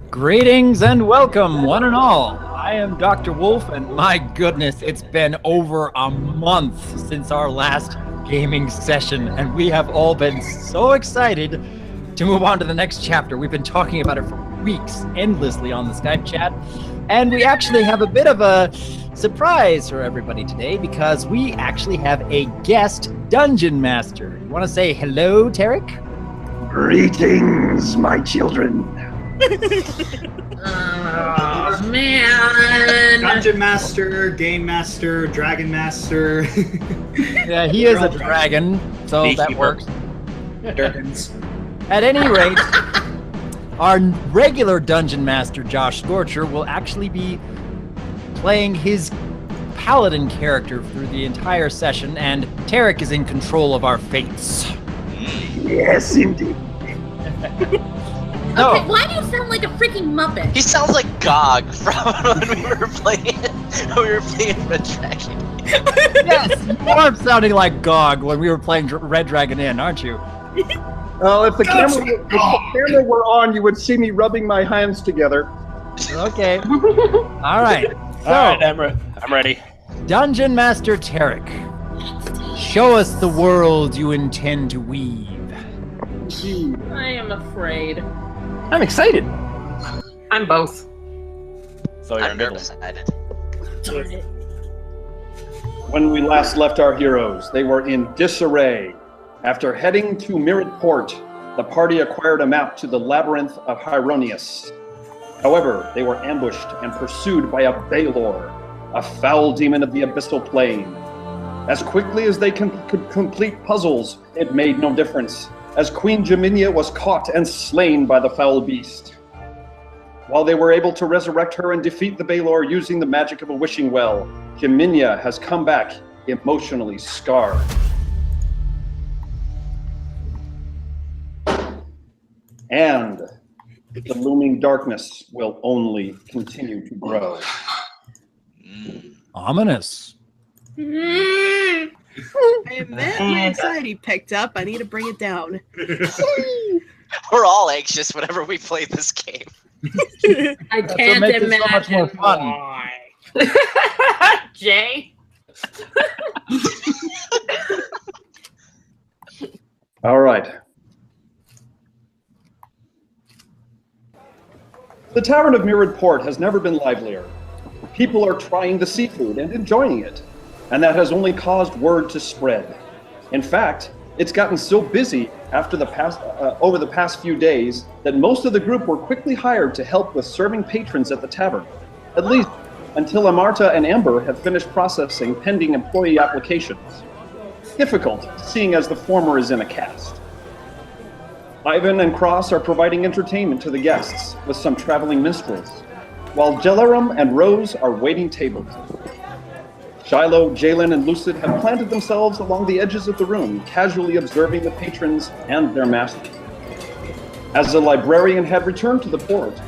Greetings and welcome, one and all. I am Dr. Wolf, and my goodness, it's been over a month since our last gaming session, and we have all been so excited to move on to the next chapter. We've been talking about it for weeks, endlessly on the Skype chat, and we actually have a bit of a surprise for everybody today because we actually have a guest dungeon master. You want to say hello, Tarik? Greetings, my children. Oh, man. Dungeon Master, Game Master, Dragon Master. Yeah, he is a dragon, so that works. Dragons. At any rate, our regular dungeon master, Josh Scorcher, will actually be playing his paladin character through the entire session, and Tarik is in control of our fates. Yes, indeed. No. Okay, why do you sound like a freaking Muppet? He sounds like Gog from when we were playing Red Dragon. Yes, you are sounding like Gog when we were playing Red Dragon Inn, aren't you? Well, if the camera were on, you would see me rubbing my hands together. Okay. All right. So, All right, I'm ready. Dungeon Master Tarik, show us the world you intend to weave. I am afraid. I'm excited. I'm both. So you're I'm nervous. Darn it. When we last left our heroes, they were in disarray. After heading to Mirrored Port, the party acquired a map to the labyrinth of Hyronius. However, they were ambushed and pursued by a Balor, a foul demon of the abyssal plane. As quickly as they could complete puzzles, it made no difference, as Queen Jinia was caught and slain by the foul beast. While they were able to resurrect her and defeat the Balor using the magic of a wishing well, Jinia has come back emotionally scarred. And the looming darkness will only continue to grow. Ominous. My anxiety picked up. I need to bring it down. We're all anxious whenever we play this game. I That's what can't makes it imagine so much more fun. why. Jay? All right. The Tavern of Mirrored Port has never been livelier. People are trying the seafood and enjoying it, and that has only caused word to spread. In fact, it's gotten so busy over the past few days that most of the group were quickly hired to help with serving patrons at the tavern, at least until Amarta and Amber have finished processing pending employee applications. Difficult, seeing as the former is in a cast. Ivan and Cross are providing entertainment to the guests with some traveling minstrels, while Jelarum and Rose are waiting tables. Shiloh, Jalen, and Lucid have planted themselves along the edges of the room, casually observing the patrons and their master. As the librarian had returned to the port,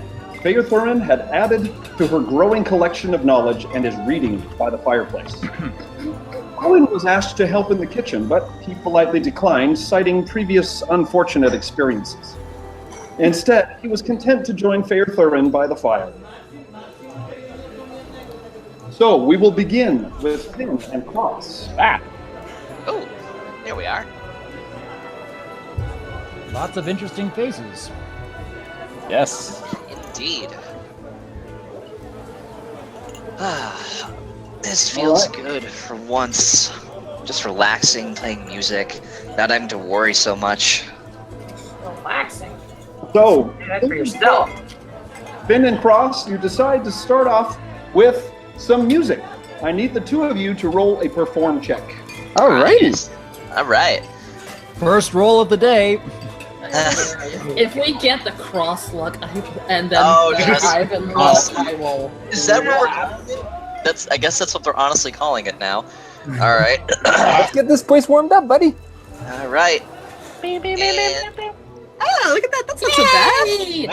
Phaethurin had added to her growing collection of knowledge and is reading by the fireplace. Owen was asked to help in the kitchen, but he politely declined, citing previous unfortunate experiences. Instead, he was content to join Phaethurin by the fire. So, we will begin with Finn and Cross. Oh, there we are. Lots of interesting faces. Yes. Indeed. This feels good for once. Just relaxing, playing music, not having to worry so much. Relaxing. So, Do that for yourself. Finn and Cross, you decide to start off with some music. I need the two of you to roll a perform check. Alrighty. All right. First roll of the day. If we get the cross luck and then yes. Ivan luck, I will. Is that what we're calling it? I guess that's what they're honestly calling it now. All right. Let's get this place warmed up, buddy. All right. And Oh, look at that. That's not so bad. Yay!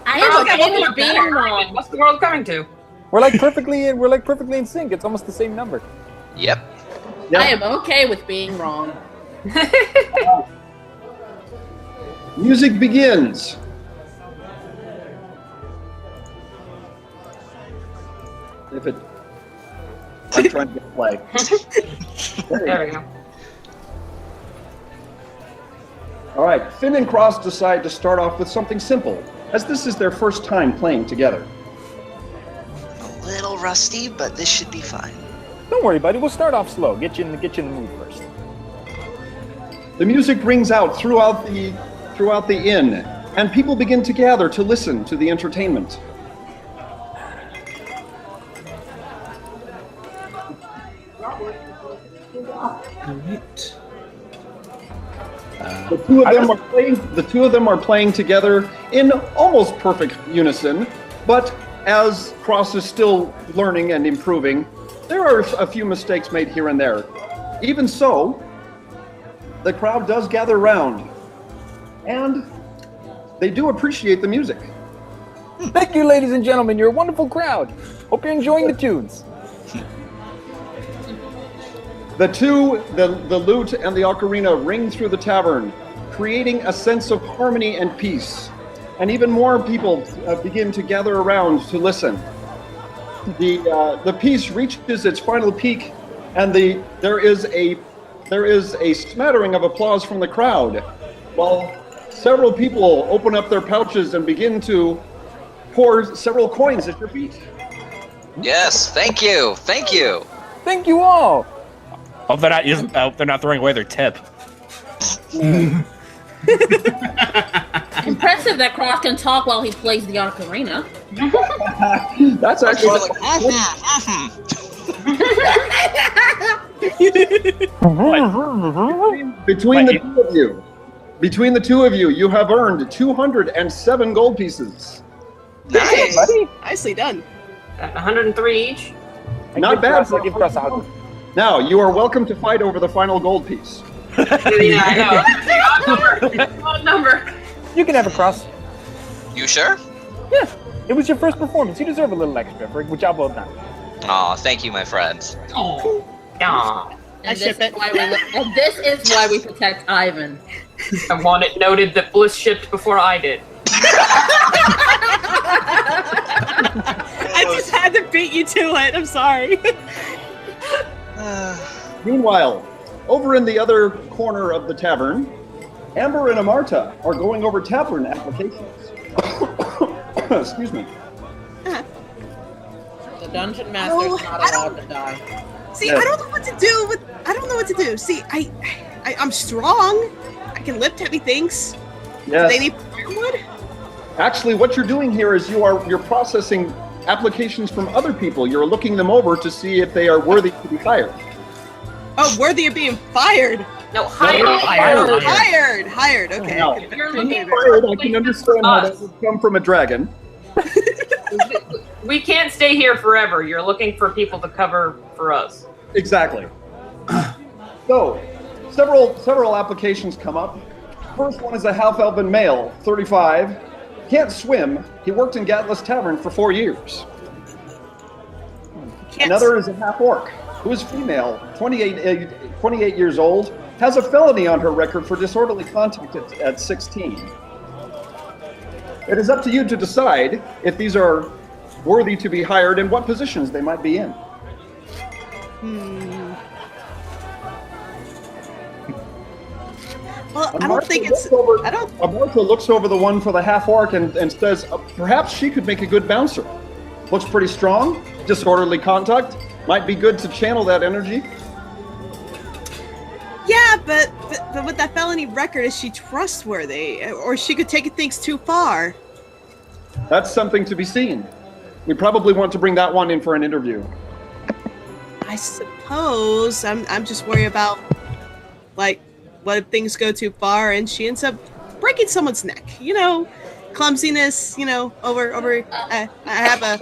I am okay with being wrong. What's the world coming to? We're like perfectly in sync. It's almost the same number. Yep. I am okay with being wrong. Music begins. I'm trying to play. There we go. All right, Finn and Cross decide to start off with something simple, as this is their first time playing together. A little rusty, but this should be fine. Don't worry, buddy. We'll start off slow. Get you in the mood first. The music rings out throughout the inn, and people begin to gather to listen to the entertainment. The two of them are playing together in almost perfect unison, but as Cross is still learning and improving, there are a few mistakes made here and there. Even so, the crowd does gather round, and they do appreciate the music. Thank you, ladies and gentlemen. You're a wonderful crowd. Hope you're enjoying the tunes. The lute and the ocarina ring through the tavern, creating a sense of harmony and peace. And even more people begin to gather around to listen. The piece reaches its final peak, and there is a smattering of applause from the crowd, while several people open up their pouches and begin to pour several coins at your feet. Yes, thank you. Thank you all. Hope they're not throwing away their tip. Impressive that Cross can talk while he plays the ocarina. That's actually between the two of you, you have earned 207 gold pieces. Nice. Nicely done. 103 each. Not bad. Give Cross a hug. Now, you are welcome to fight over the final gold piece. Yeah, I know. Odd number. You can have a Cross. You sure? Yeah. It was your first performance. You deserve a little extra for good job well done. Aw, thank you, my friends. Oh, yeah. And this is why we protect Ivan. I want it noted that Bliss shipped before I did. I just had to beat you to it. I'm sorry. Meanwhile, over in the other corner of the tavern, Amber and Amarta are going over tavern applications. Excuse me. The dungeon master's not allowed to die. See, Yeah. I don't know what to do. See, I'm strong. I can lift heavy things. Yes. They need firewood. Actually, what you're doing here is you're processing applications from other people. You're looking them over to see if they are worthy to be hired. Oh, worthy of being fired. No, hired. Hired. Okay. Now, If you're looking fired, I for can understand how that would come from a dragon. We can't stay here forever. You're looking for people to cover for us. Exactly. So, several applications come up. First one is a half-elven male, 35. Can't swim. He worked in Gatlas Tavern for 4 years. Another is a half-orc, who is female, 28 years old, has a felony on her record for disorderly conduct at 16. It is up to you to decide if these are worthy to be hired and what positions they might be in. Well, I don't think it's. I don't. Amarta looks over the one for the half-orc and says, perhaps she could make a good bouncer. Looks pretty strong, disorderly conduct. Might be good to channel that energy. Yeah, but with that felony record, is she trustworthy, or she could take things too far? That's something to be seen. We probably want to bring that one in for an interview. I suppose. I'm just worried about, like, what if things go too far and she ends up breaking someone's neck? You know, clumsiness. You know, over. I have a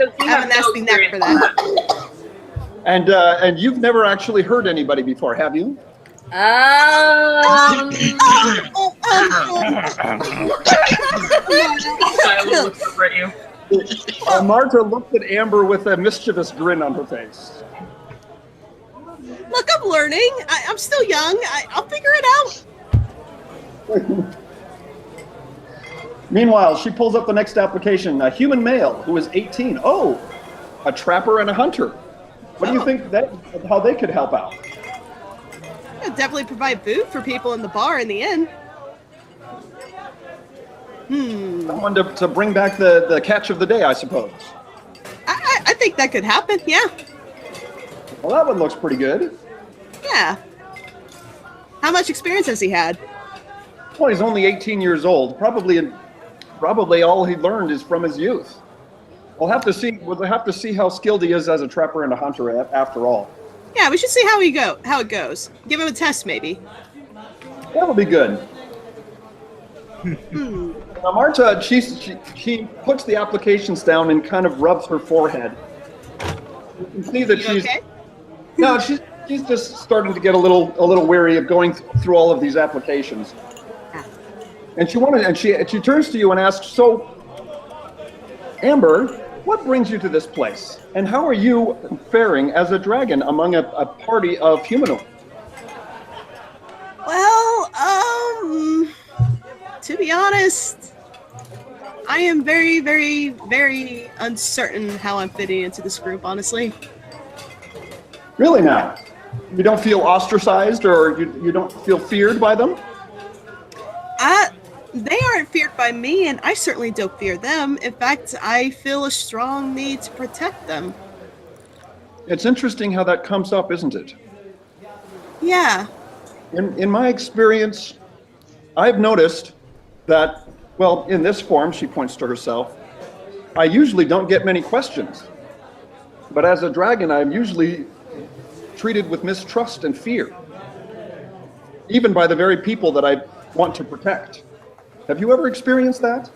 nasty neck for that. And you've never actually hurt anybody before, have you? Marta looked at Amber with a mischievous grin on her face. Look, I'm learning. I'm still young. I'll figure it out. Meanwhile, she pulls up the next application. A human male who is 18. Oh, a trapper and a hunter. What do you think how they could help out? Yeah, definitely provide food for people in the bar and the inn. Someone to bring back the catch of the day, I suppose. I think that could happen, yeah. Well, that one looks pretty good. Yeah. How much experience has he had? Well, he's only 18 years old. Probably all he learned is from his youth. We'll have to see how skilled he is as a trapper and a hunter after all. Yeah, we should see how it goes. Give him a test, maybe. That'll be good. Now, Marta, she puts the applications down and kind of rubs her forehead. You can see that she's okay? No, she's just starting to get a little weary of going through all of these applications. And she turns to you and asks, "So, Amber, what brings you to this place? And how are you faring as a dragon among a party of humanoids?" Well, to be honest, I am very, very, very uncertain how I'm fitting into this group, honestly. Really now? You don't feel ostracized or you don't feel feared by them? They aren't feared by me, and I certainly don't fear them. In fact, I feel a strong need to protect them. It's interesting how that comes up, isn't it? Yeah. In my experience, I've noticed that, well, in this form, she points to herself, I usually don't get many questions. But as a dragon, I'm usually treated with mistrust and fear, even by the very people that I want to protect. Have you ever experienced that?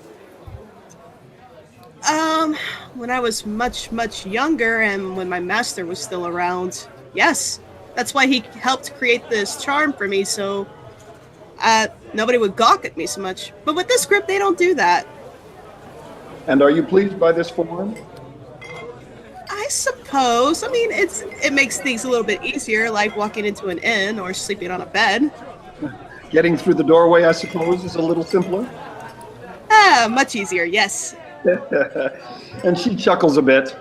When I was much, much younger and when my master was still around, yes. That's why he helped create this charm for me, so nobody would gawk at me so much. But with this group, they don't do that. And are you pleased by this form? I suppose. I mean, it makes things a little bit easier, like walking into an inn or sleeping on a bed. Getting through the doorway, I suppose, is a little simpler. Much easier, yes. And she chuckles a bit.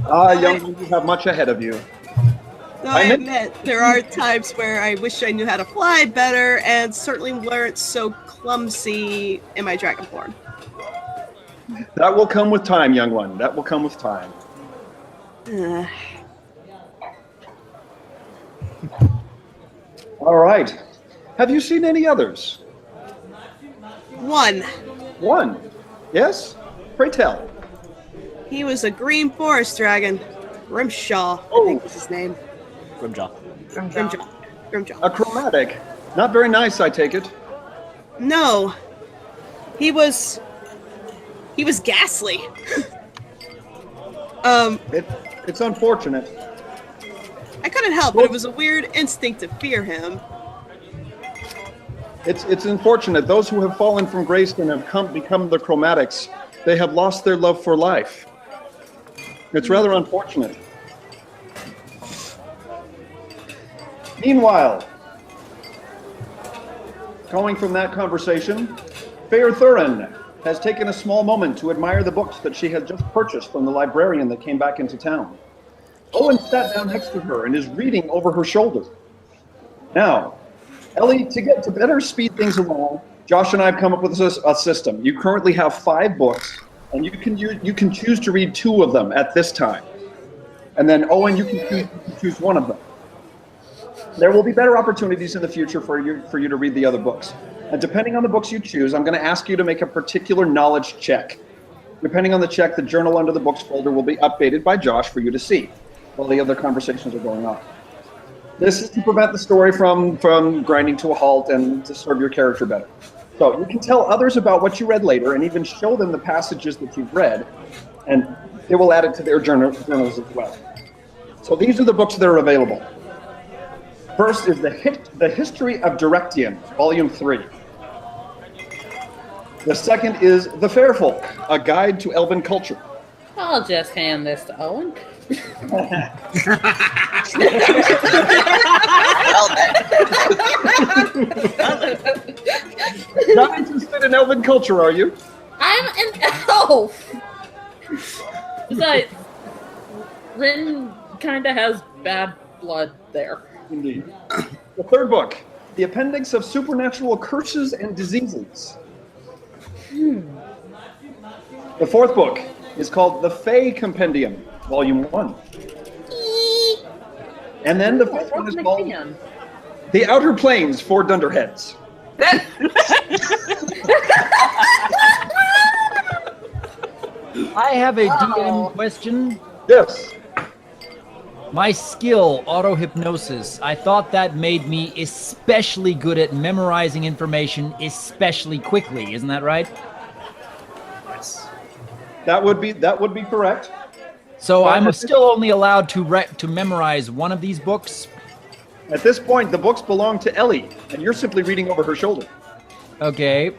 Young one, you have much ahead of you. Though I admit, there are times where I wish I knew how to fly better and certainly weren't so clumsy in my dragon form. That will come with time, young one. That will come with time. All right. Have you seen any others? One. One? Yes? Pray tell. He was a green forest dragon. Grimshaw, I think was his name. Grimjaw. Grimjaw. A chromatic. Not very nice, I take it. No. He was ghastly. It's unfortunate. I couldn't help, but it was a weird instinct to fear him. It's unfortunate. Those who have fallen from grace and have become the chromatics, they have lost their love for life. It's rather unfortunate. Meanwhile, going from that conversation, Fair Thurin has taken a small moment to admire the books that she had just purchased from the librarian that came back into town. Owen sat down next to her and is reading over her shoulder. Now, Ellie, to better speed things along, Josh and I have come up with a system. You currently have 5 books, and you can choose to read 2 of them at this time. And then, Owen, you can choose 1 of them. There will be better opportunities in the future for you to read the other books. And depending on the books you choose, I'm going to ask you to make a particular knowledge check. Depending on the check, the journal under the books folder will be updated by Josh for you to see while the other conversations are going on. This is to prevent the story from grinding to a halt and to serve your character better. So you can tell others about what you read later and even show them the passages that you've read, and they will add it to their journals as well. So these are the books that are available. First is the History of Direction, Volume 3. The second is The Fair Folk, A Guide to Elven Culture. I'll just hand this to Owen. Well then. Not interested in Elven culture, are you? I'm an elf. Besides, Rin kind of has bad blood there. Indeed. The third book, The Appendix of Supernatural Curses and Diseases. The fourth book is called The Fey Compendium, Volume 1. And then the fifth one is called The Outer Planes for Dunderheads. I have a DM question. Yes. My skill, auto-hypnosis, I thought that made me especially good at memorizing information especially quickly. Isn't that right? That would be correct. So I'm still only allowed to memorize one of these books? At this point, the books belong to Ellie, and you're simply reading over her shoulder. Okay.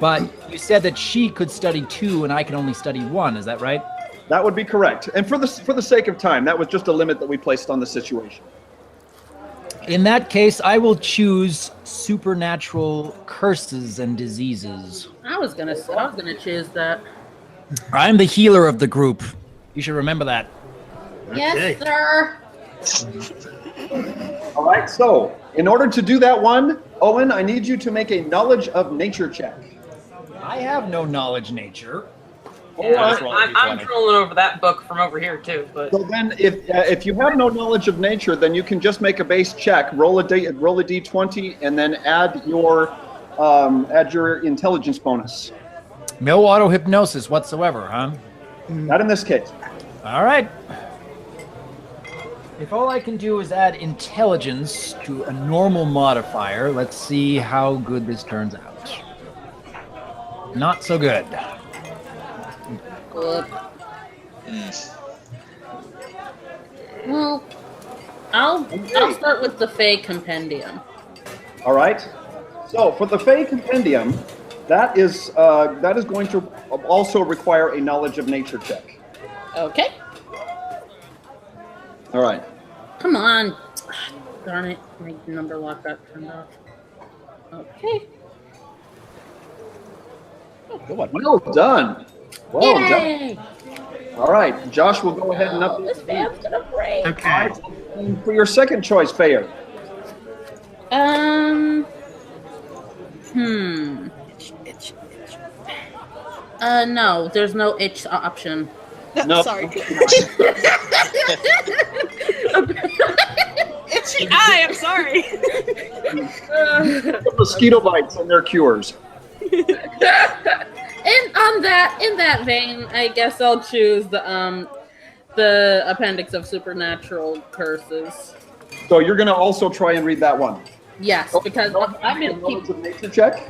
But you said that she could study 2 and I can only study 1. Is that right? That would be correct. And for the sake of time, that was just a limit that we placed on the situation. In that case, I will choose supernatural curses and diseases. I was gonna choose that. I'm the healer of the group. You should remember that. Yes, sir. All right, so in order to do that one, Owen, I need you to make a knowledge of nature check. I have no knowledge nature. Yeah, I'm trolling over that book from over here too. But So then, if you have no knowledge of nature, then you can just make a base check, roll a d20, and then add your intelligence bonus. No auto-hypnosis whatsoever, huh? Not in this case. All right. If all I can do is add intelligence to a normal modifier, let's see how good this turns out. Not so good. Well, I'll start with the Fey Compendium. All right. So for the Fey Compendium, that is going to also require a knowledge of nature check. Okay. All right. Come on. Darn it. My number lock got turned off. Okay. Good one. Well done. Well Yay! done. All right. Josh will go ahead and update. This fan's gonna break. Okay. And for your second choice, Fayer. No, there's no itch option. No. Sorry. Itchy eye, I'm sorry. Mosquito bites and their cures. In that vein, I guess I'll choose the Appendix of Supernatural Curses. So you're going to also try and read that one. Yes, because I'm gonna Knowledge keep. of nature check.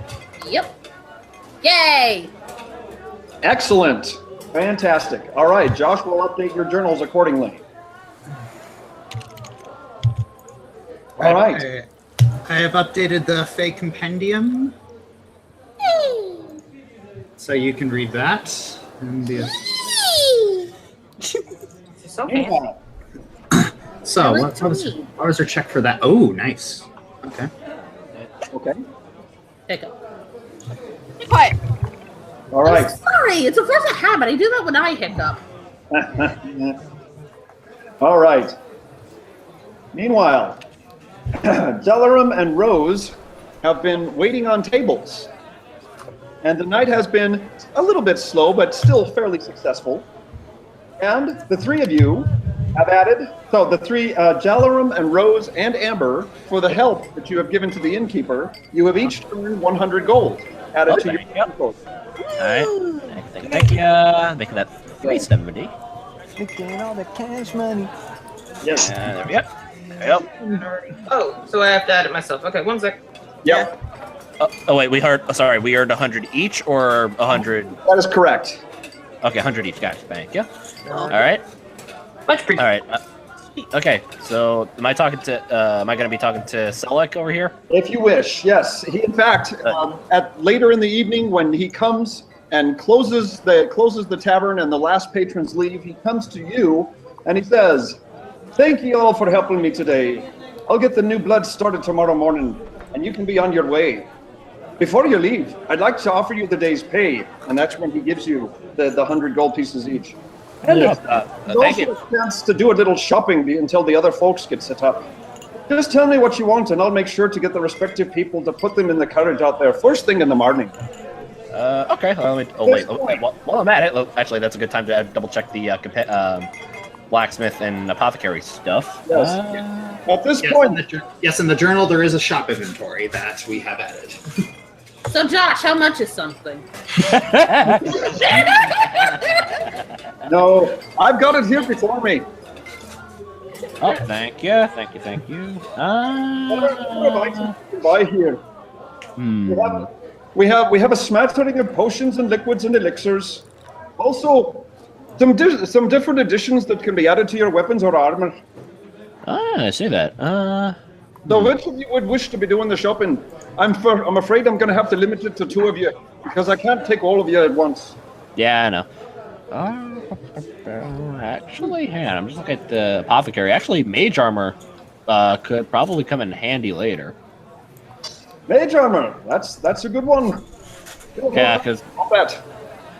Yep. Yay! Excellent. Fantastic. All right, Josh will update your journals accordingly. All right. I have updated the Fey Compendium. So you can read that. And so fancy. so what was our check for that? Oh, nice. Okay. Okay. Hiccup. Be quiet. All right. I'm sorry, it's a force of habit. I do that when I hiccup. All right. Meanwhile, Delarum and Rose have been waiting on tables. And the night has been a little bit slow, but still fairly successful. And the three of you have added, so the three, Delarum and Rose and Amber, for the help that you have given to the innkeeper, you have each earned 100 gold added to your gold. All right. Thank you. Making that 370. Getting all the cash money. Yes. There we go. Yep. Oh, so I have to add it myself. Okay, 1 sec. Yep. Oh wait, we earned 100 each or 100? That is correct. Okay, 100 each, guys. Thank you. All right. Much appreciated. All right. Okay, so am I going to be talking to Selleck over here? If you wish, yes. He, in fact, at later in the evening when he comes and closes the tavern and the last patrons leave, he comes to you and he says, "Thank you all for helping me today. I'll get the new blood started tomorrow morning, and you can be on your way. Before you leave, I'd like to offer you the day's pay," and that's when he gives you the 100 gold pieces each. And Yeah, it's thank you. also a chance to do a little shopping until the other folks get set up. Just tell me what you want, and I'll make sure to get the respective people to put them in the carriage out there first thing in the morning. Okay. Wait. While I'm at it, actually, that's a good time to double check the blacksmith and apothecary stuff. Yes. At this Yes, point, in the journal there is a shop inventory that we have added. So, Josh, how much is something? no, I've got it here before me. Oh, thank you. What have I to buy here? We have a smattering of potions and liquids and elixirs. Also, some different additions that can be added to your weapons or armor. I see that. So which of you would wish to be doing the shopping? I'm afraid I'm going to have to limit it to 2 of you because I can't take all of you at once. Yeah, I know. Actually, hang on. I'm just looking at the apothecary. Actually, mage armor could probably come in handy later. Mage armor. That's a good one. Yeah, because I'll bet.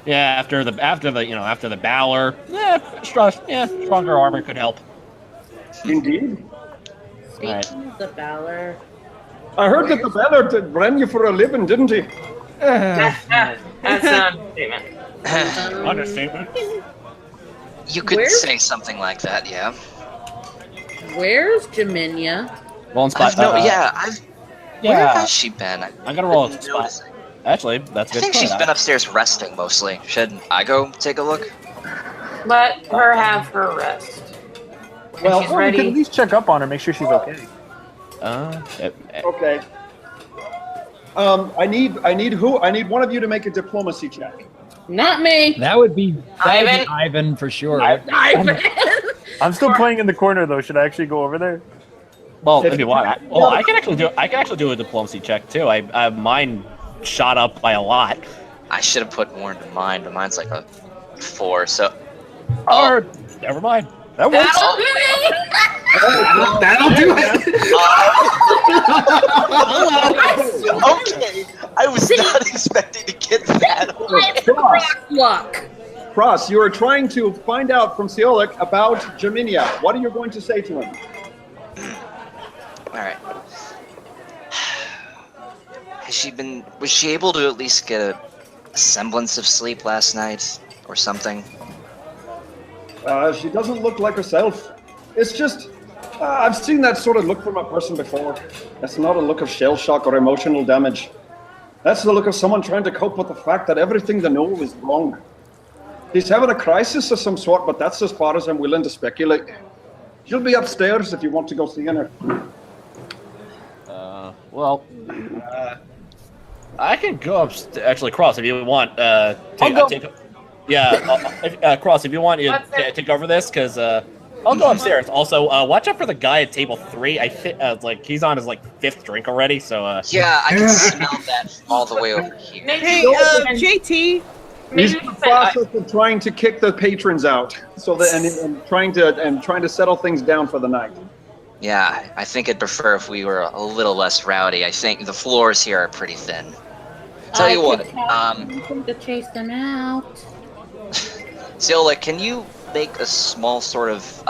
yeah, after the Valor, stronger armor could help. Indeed. Right. Speaking of the Valor. I heard that the Valor ran you for a living, didn't he? That's an understatement. Understatement. You could Where's- say something like that, yeah. Where's Jinia? Roll in spot. Where has she been? I'm gonna roll a spot. Actually, that's a I good. think she's been upstairs resting mostly. Should I go take a look? Let her have her rest. Well, she's we can at ready. least check up on her, make sure she's okay. Okay. I need one of you to make a diplomacy check. Not me. That would be Ivan? Ivan for sure. Ivan. I'm still playing in the corner though. Should I actually go over there? Well, if you want, I can actually do a diplomacy check too. Mine shot up by a lot. I should have put more into mine, but mine's like a 4, so... Or never mind. That works. That'll do it. Okay, I was not expecting to get that. Luck. Cross, you are trying to find out from Seolik about Jinia. What are you going to say to him? Alright. Was she able to at least get a semblance of sleep last night? Or something? She doesn't look like herself. It's just, I've seen that sort of look from a person before. That's not a look of shell shock or emotional damage. That's the look of someone trying to cope with the fact that everything they know is wrong. He's having a crisis of some sort, but that's as far as I'm willing to speculate. She'll be upstairs if you want to go see her. I can go up. Actually, Cross, if you want. Cross, if you want, you take over this because I'll go upstairs. Also, watch out for the guy at table 3. I think he's on his 5th drink already. So yeah, I can smell that from all the way over here. Hey, JT. He's in the process of trying to kick the patrons out, so that and trying to settle things down for the night. Yeah, I think I'd prefer if we were a little less rowdy. I think the floors here are pretty thin. Tell you what, to chase them out. Ziola, can you make a small sort of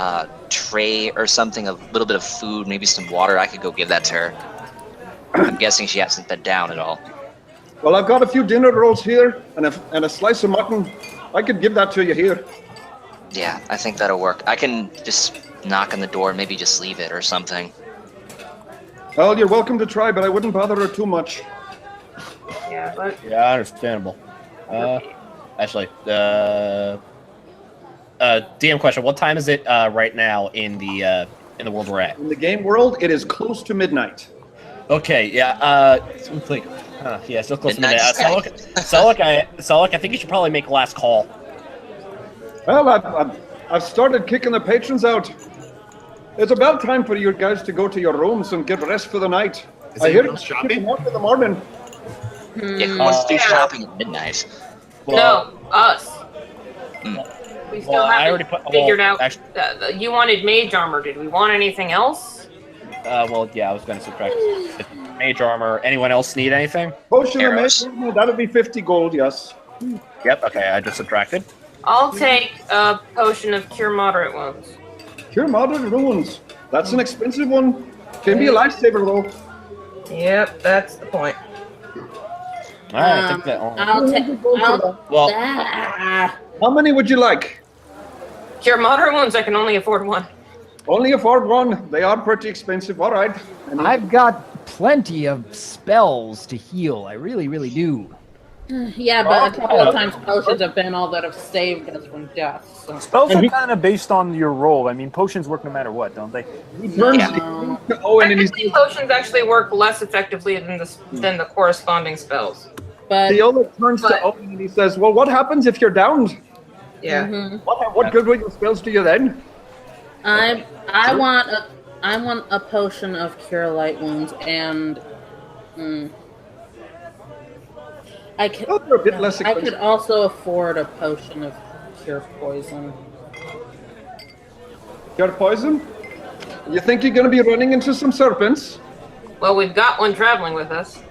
tray or something, a little bit of food, maybe some water? I could go give that to her. I'm guessing she hasn't been down at all. Well, I've got a few dinner rolls here and a slice of mutton. I could give that to you here. Yeah, I think that'll work. I can just knock on the door, maybe just leave it or something. Well, you're welcome to try, but I wouldn't bother her too much. Yeah, but yeah, understandable. Actually, DM question: what time is it right now in the world we're at? In the game world, it is close to midnight. Okay, yeah. Still close to midnight. Selik, I think you should probably make a last call. Well, I've started kicking the patrons out. It's about time for you guys to go to your rooms and get rest for the night. Is I hear anyone else shopping? Up in the morning. Yeah, who wants to do shopping at midnight? no, us. We still haven't figured out. You wanted mage armor. Did we want anything else? Yeah, I was going to subtract mage armor. Anyone else need anything? Potion of mage, that'll be 50 gold, yes. Yep. Okay, I just subtracted. I'll take a potion of cure moderate wounds. Cure moderate wounds. That's an expensive one. Can be a lifesaver though. Yep, that's the point. All right, take that on. How many would you like? Cure moderate wounds, I can only afford one. Only afford one. They are pretty expensive. All right. I've got plenty of spells to heal. I really, really do. Yeah, but a couple of times potions have been all that have saved us from death. So. Spells are kind of based on your roll. I mean, potions work no matter what, don't they? Technically, potions actually work less effectively than the corresponding spells. But Theola turns to Owen and he says, "Well, what happens if you're downed? Yeah. What good will your spells do you then?" I want a potion of cure light wounds and I could also afford a potion of cure poison. Cure poison? You think you're going to be running into some serpents? Well, we've got one traveling with us.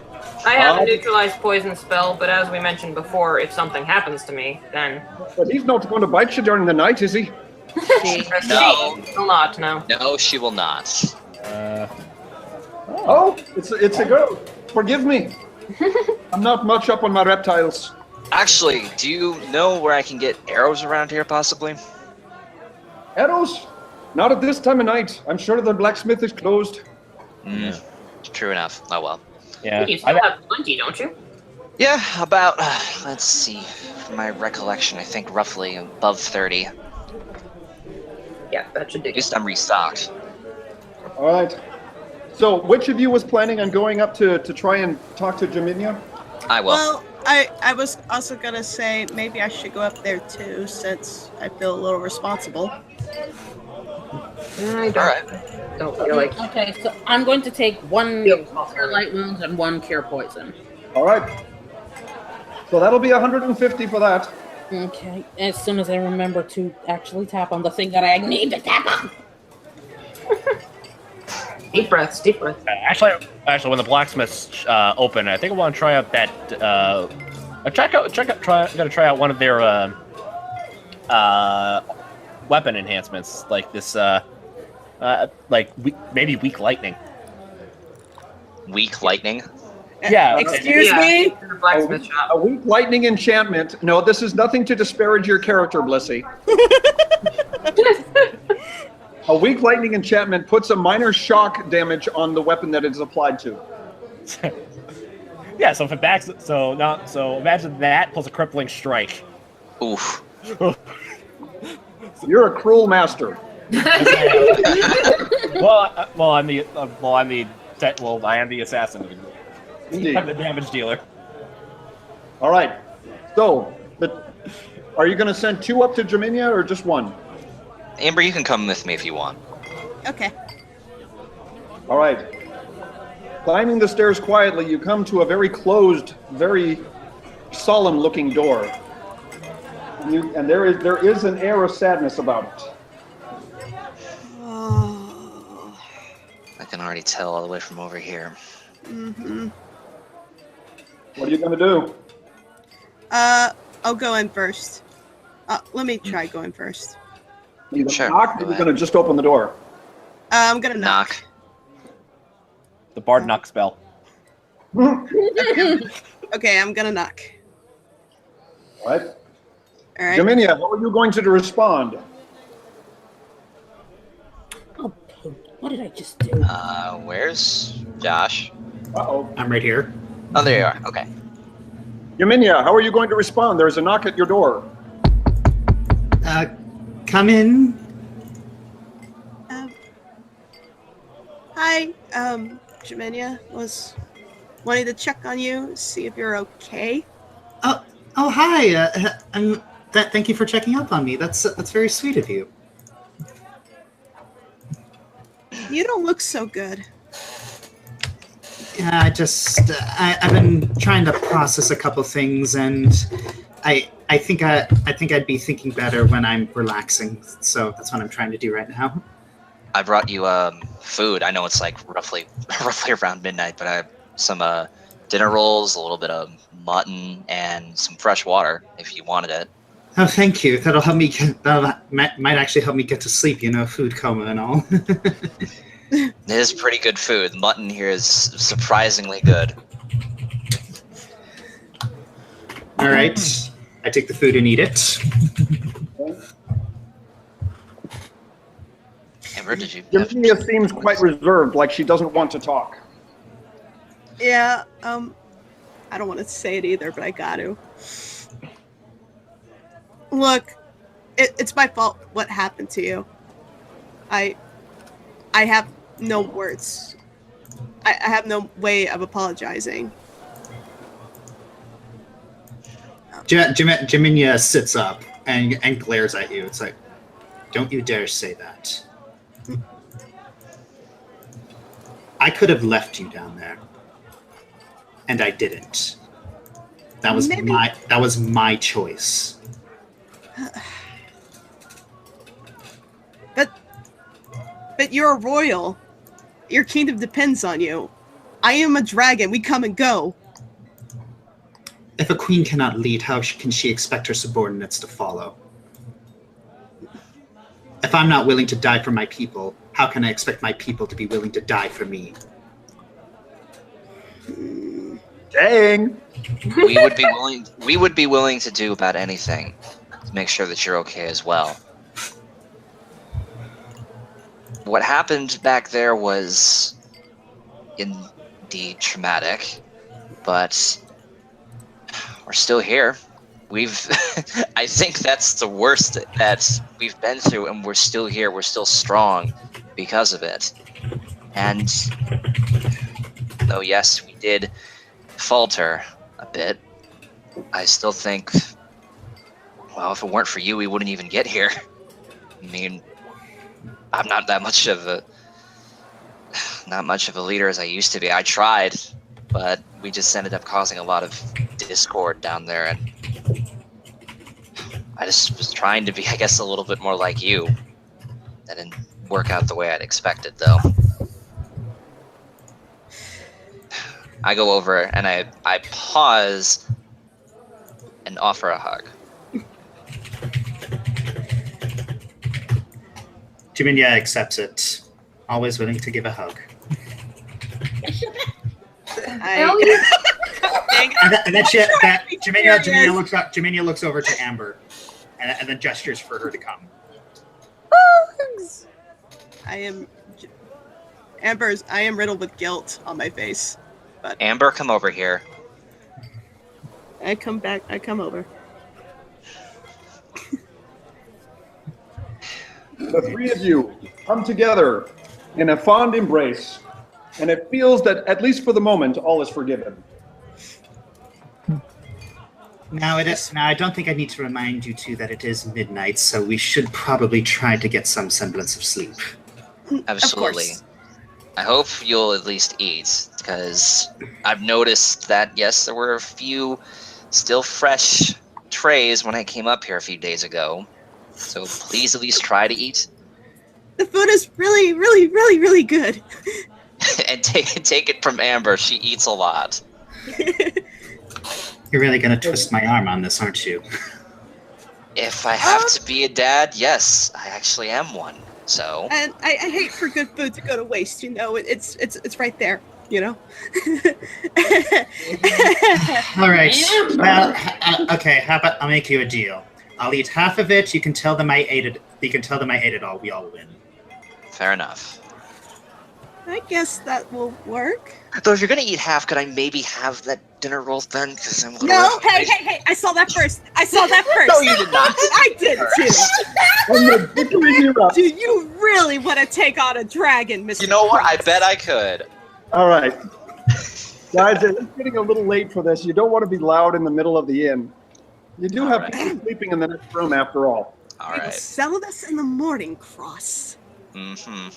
I have a neutralized poison spell, but as we mentioned before, if something happens to me, then... But he's not going to bite you during the night, is he? She will not, no. No, she will not. It's a girl. Forgive me. I'm not much up on my reptiles. Actually, do you know where I can get arrows around here, possibly? Arrows? Not at this time of night. I'm sure the blacksmith is closed. True enough. Oh well. Yeah. You still have plenty, don't you? Yeah, about, let's see, from my recollection, I think roughly above 30. Yeah, that should do. At least I'm restocked. All right. So, which of you was planning on going up to try and talk to Jinia? I will. Well, I was also going to say maybe I should go up there too, since I feel a little responsible. Don't feel like... Okay, so I'm going to take one cure light wounds and one cure poison. All right. So that'll be 150 for that. Okay, as soon as I remember to actually tap on the thing that I need to tap on. Deep breaths. Actually, when the blacksmiths open, I think I want to try out that. Gotta try out one of their weapon enhancements, like this, maybe weak lightning. Weak lightning? Yeah. Excuse me? A weak lightning enchantment. No, this is nothing to disparage your character, Blissey. A weak lightning enchantment puts a minor shock damage on the weapon that it is applied to. Yeah, so if it backs, so imagine that plus a crippling strike. Oof. You're a cruel master. I am the assassin. Indeed. I'm the damage dealer. All right. So, are you going to send two up to Jinia or just one? Amber, you can come with me if you want. Okay. All right. Climbing the stairs quietly, you come to a very closed, very solemn-looking door. And there is an air of sadness about it. Oh. I can already tell all the way from over here. Mm-hmm. What are you going to do? I'll go in first. Let me try going first. You gonna knock, or you're going to just open the door? I'm going to knock. The bard knock spell. Okay, I'm going to knock. All right. All right. Jinia, how are you going to respond? Oh, what did I just do? Where's Josh? Uh-oh. I'm right here. Oh, there you are. Okay. Jinia, how are you going to respond? There's a knock at your door. Come in. Hi, Jinia was wanting to check on you, see if you're okay. Oh, hi. Thank you for checking up on me. That's very sweet of you. You don't look so good. Yeah, I've been trying to process a couple things, and I think I'd be thinking better when I'm relaxing. So that's what I'm trying to do right now. I brought you food. I know it's like roughly around midnight, but I have some dinner rolls, a little bit of mutton, and some fresh water if you wanted it. Oh, thank you. That'll help me. That might actually help me get to sleep. Food coma and all. It is pretty good food. Mutton here is surprisingly good. All right. I take the food and eat it. Amber, did you? Jinia seems quite reserved, like she doesn't want to talk. Yeah, I don't want to say it either, but I got to. Look, it's my fault what happened to you. I have no words. I have no way of apologizing. Jinia sits up and glares at you. It's like, don't you dare say that. I could have left you down there, and I didn't. That was my choice. But you're a royal. Your kingdom depends on you. I am a dragon. We come and go. If a queen cannot lead, how can she expect her subordinates to follow? If I'm not willing to die for my people, how can I expect my people to be willing to die for me? Dang. We would be willing to do about anything to make sure that you're okay as well. What happened back there was indeed traumatic, but we're still here. I think that's the worst that we've been through, and we're still here. We're still strong because of it. And though, yes, we did falter a bit, I still think, well, if it weren't for you, we wouldn't even get here. I mean, I'm not that much of a leader as I used to be. I tried, but we just ended up causing a lot of discord down there, and I just was trying to be, I guess, a little bit more like you. That didn't work out the way I'd expected, though. I go over and I pause and offer a hug. Jinia accepts it. Always willing to give a hug. Jinia looks over to Amber, and then gestures for her to come. I am riddled with guilt on my face. But Amber, come over here. I come over. The three of you come together in a fond embrace, and it feels that, at least for the moment, all is forgiven. Now, I don't think I need to remind you two that it is midnight, so we should probably try to get some semblance of sleep. Absolutely. I hope you'll at least eat, because I've noticed that, yes, there were a few still fresh trays when I came up here a few days ago. So please at least try to eat. The food is really, really, really, really good. And take it from Amber. She eats a lot. You're really going to twist my arm on this, aren't you? If I have to be a dad, yes, I actually am one. So. And I hate for good food to go to waste. It's right there. All right. Well, okay. How about I'll make you a deal. I'll eat half of it. You can tell them I ate it. You can tell them I ate it all. We all win. Fair enough. I guess that will work. Though if you're gonna eat half, could I maybe have that dinner roll then? Because I'm. No. Hey! I saw that first. No, you did not. I did too. Do you really want to take on a dragon, Mr. You know what? Price? I bet I could. All right. Guys, it's getting a little late for this. You don't want to be loud in the middle of the inn. You do have people sleeping in the next room, after all. All We will right. settle this in the morning, Cross. Mm-hmm.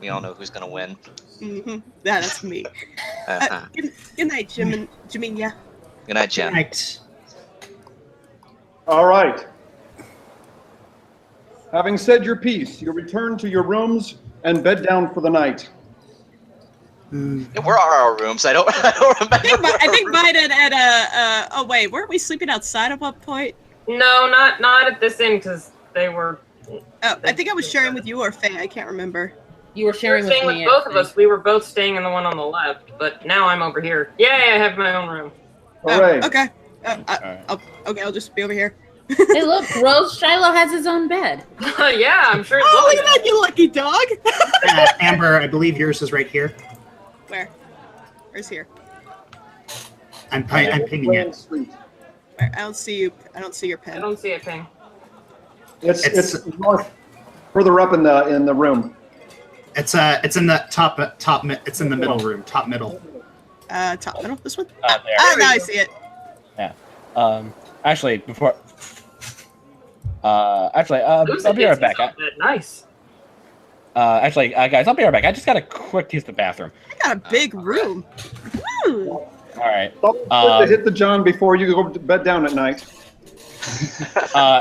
We all know who's gonna win. Mm-hmm. That's me. Uh-huh. Good night, Jinia. Good night, Jim. Right. All right. Having said your piece, you return to your rooms and bed down for the night. Where are our rooms? I don't remember. I think mine at wait, weren't we sleeping outside at one point? No, not at this inn because they were. Oh, I think I was sharing with you or Faye. I can't remember. You were sharing with with me. both of us. We were both staying in the one on the left, but now I'm over here. Yay! I have my own room. Hooray. Okay. I'll just be over here. Hey, look, Rose Shiloh has his own bed. Yeah, I'm sure. Oh, look at that, you lucky dog! Amber, I believe yours is right here. Where? Where's here? I'm pinging it. Where? I don't see you. I don't see your pen. I don't see a ping. It's north, further up in the room. It's in the top. It's in the middle room. Top middle. Top middle. This one. There. Now I see it. Yeah. Actually, before. I'll be right back. Nice. Guys, I'll be right back. I just got a quick use of the bathroom. I got a big room. All right. Don't hit the John before you go to bed down at night.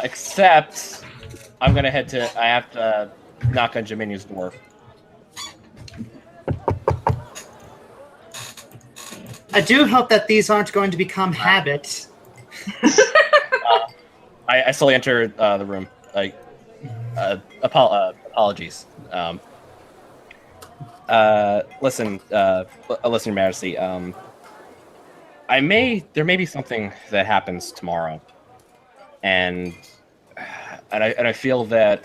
Except, I'm gonna head to. I have to knock on Jiminia's door. I do hope that these aren't going to become habits. I slowly enter the room. Apologies. Listen, Your Majesty. There may be something that happens tomorrow, and I feel that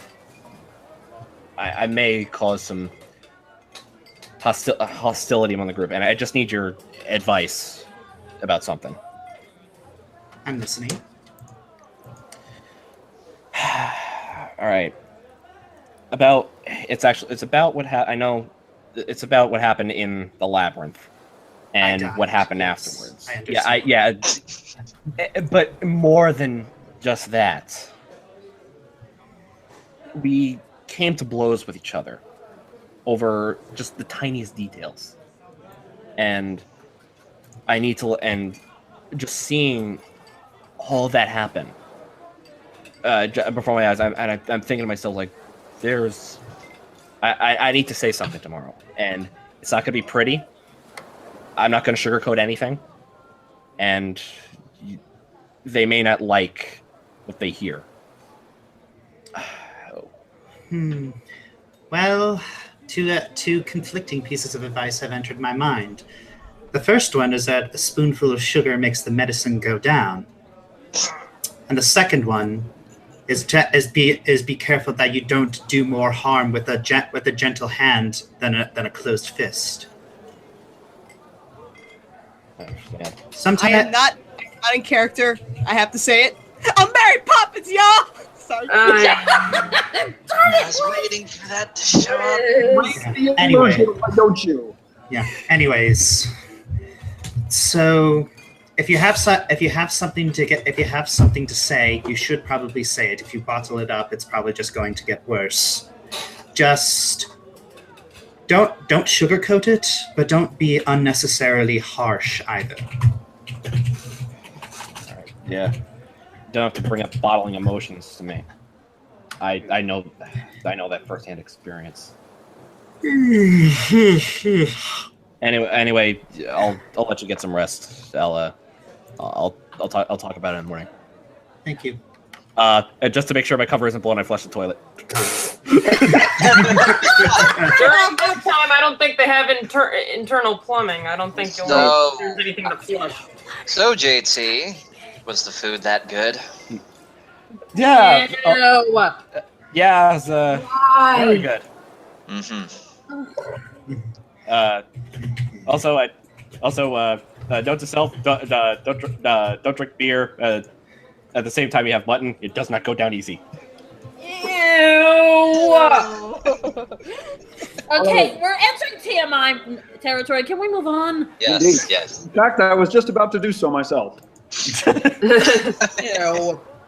I may cause some hostility among the group, and I just need your advice about something. I'm listening. All right. It's about what it's about what happened in the labyrinth and what happened afterwards. But more than just that, we came to blows with each other over just the tiniest details, and just seeing all that happen before my eyes, I'm thinking to myself, like, I need to say something tomorrow, and it's not going to be pretty. I'm not going to sugarcoat anything, and they may not like what they hear. Well, two conflicting pieces of advice have entered my mind. The first one is that a spoonful of sugar makes the medicine go down, and the second one is be careful that you don't do more harm with a gentle hand than a closed fist. I am not in character. I have to say it. I'm Mary Poppins, y'all. Sorry. I was waiting for that to show up. Yeah. Anyway, don't you? Yeah. Anyways, so if you have something to say, you should probably say it. If you bottle it up, it's probably just going to get worse. Just don't sugarcoat it, but don't be unnecessarily harsh either. All right. Yeah. Don't have to bring up bottling emotions to me. I know that firsthand experience. Anyway, I'll let you get some rest. I'll talk about it in the morning. Thank you. And just to make sure my cover isn't blown, I flushed the toilet. During this time, I don't think they have internal plumbing. I don't think there's anything to flush. So, JT, was the food that good? Yeah. No. Yeah, it was very good. Mm-hmm. Note to self: don't drink beer. At the same time you have mutton, it does not go down easy. Ew. Okay, we're entering TMI territory. Can we move on? Yes, Indeed. yes. In fact, I was just about to do so myself. Ew.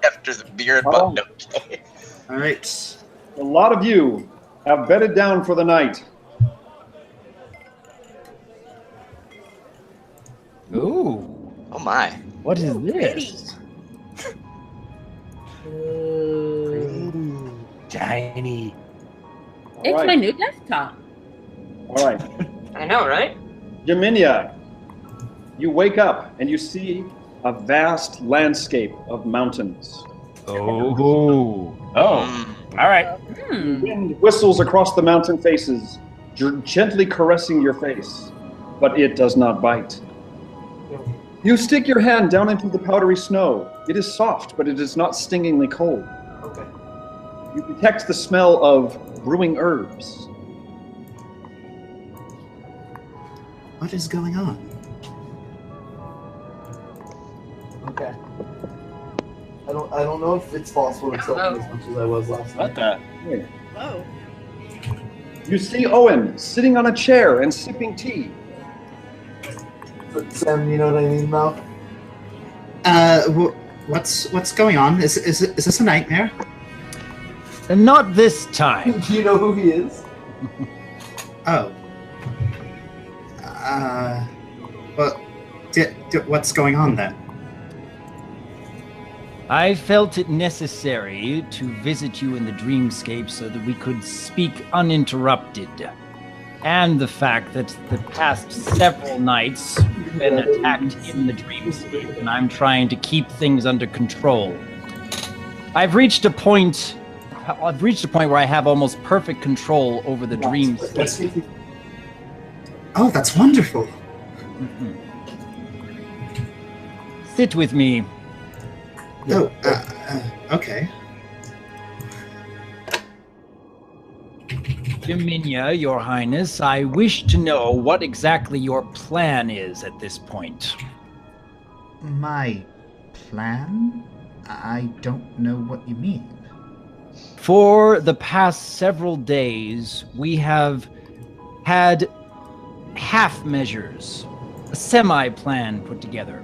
After the beer and mutton, okay. All right. A lot of you have bedded down for the night. Ooh. Oh my. What is this? Tiny. It's right. my new desktop. All right. I know, right? Jinia, you wake up and you see a vast landscape of mountains. Oh. All right. The wind whistles across the mountain faces, gently caressing your face, but it does not bite. You stick your hand down into the powdery snow. It is soft, but it is not stingingly cold. Okay. You detect the smell of brewing herbs. What is going on? Okay. I don't know if it's possible to tell me as much as I was last night. What the? Whoa. You see Owen sitting on a chair and sipping tea. But Sam, you know what I mean, Mal? What's going on? Is this a nightmare? And not this time. Do you know who he is? Oh. Well, what's going on then? I felt it necessary to visit you in the Dreamscape so that we could speak uninterrupted. And the fact that the past several nights we've been attacked in the Dreamscape, and I'm trying to keep things under control. I've reached a point where I have almost perfect control over the Dreamscape. Oh, that's wonderful. Mm-hmm. Sit with me. Oh, okay. Jinia, Your Highness, I wish to know what exactly your plan is at this point. My plan? I don't know what you mean. For the past several days, we have had half measures, a semi-plan put together.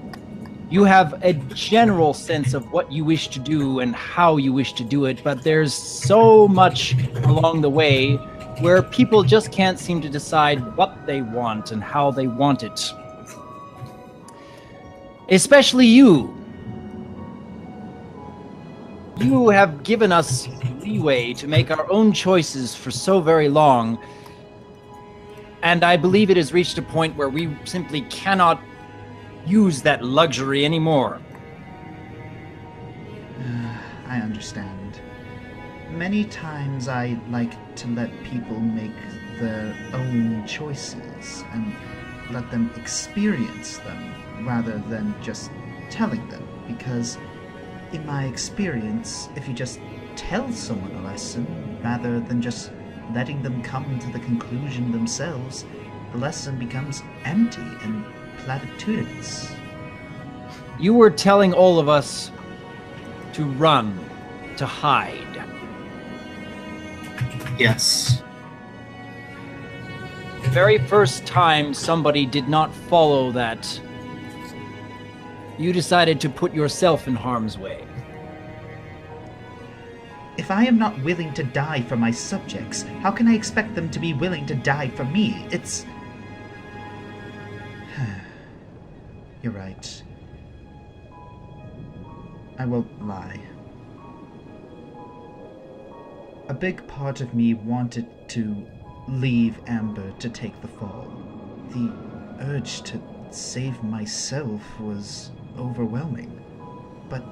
You have a general sense of what you wish to do and how you wish to do it, but there's so much along the way where people just can't seem to decide what they want and how they want it. Especially you. You have given us leeway to make our own choices for so very long, and I believe it has reached a point where we simply cannot use that luxury anymore. I understand. Many times I like to let people make their own choices and let them experience them rather than just telling them, because in my experience, if you just tell someone a lesson rather than just letting them come to the conclusion themselves, the lesson becomes empty and platitudinous. You were telling all of us to run, to hide. Yes. The very first time somebody did not follow that, you decided to put yourself in harm's way. If I am not willing to die for my subjects, how can I expect them to be willing to die for me? It's... You're right. I won't lie. A big part of me wanted to leave Amber to take the fall. The urge to save myself was overwhelming. But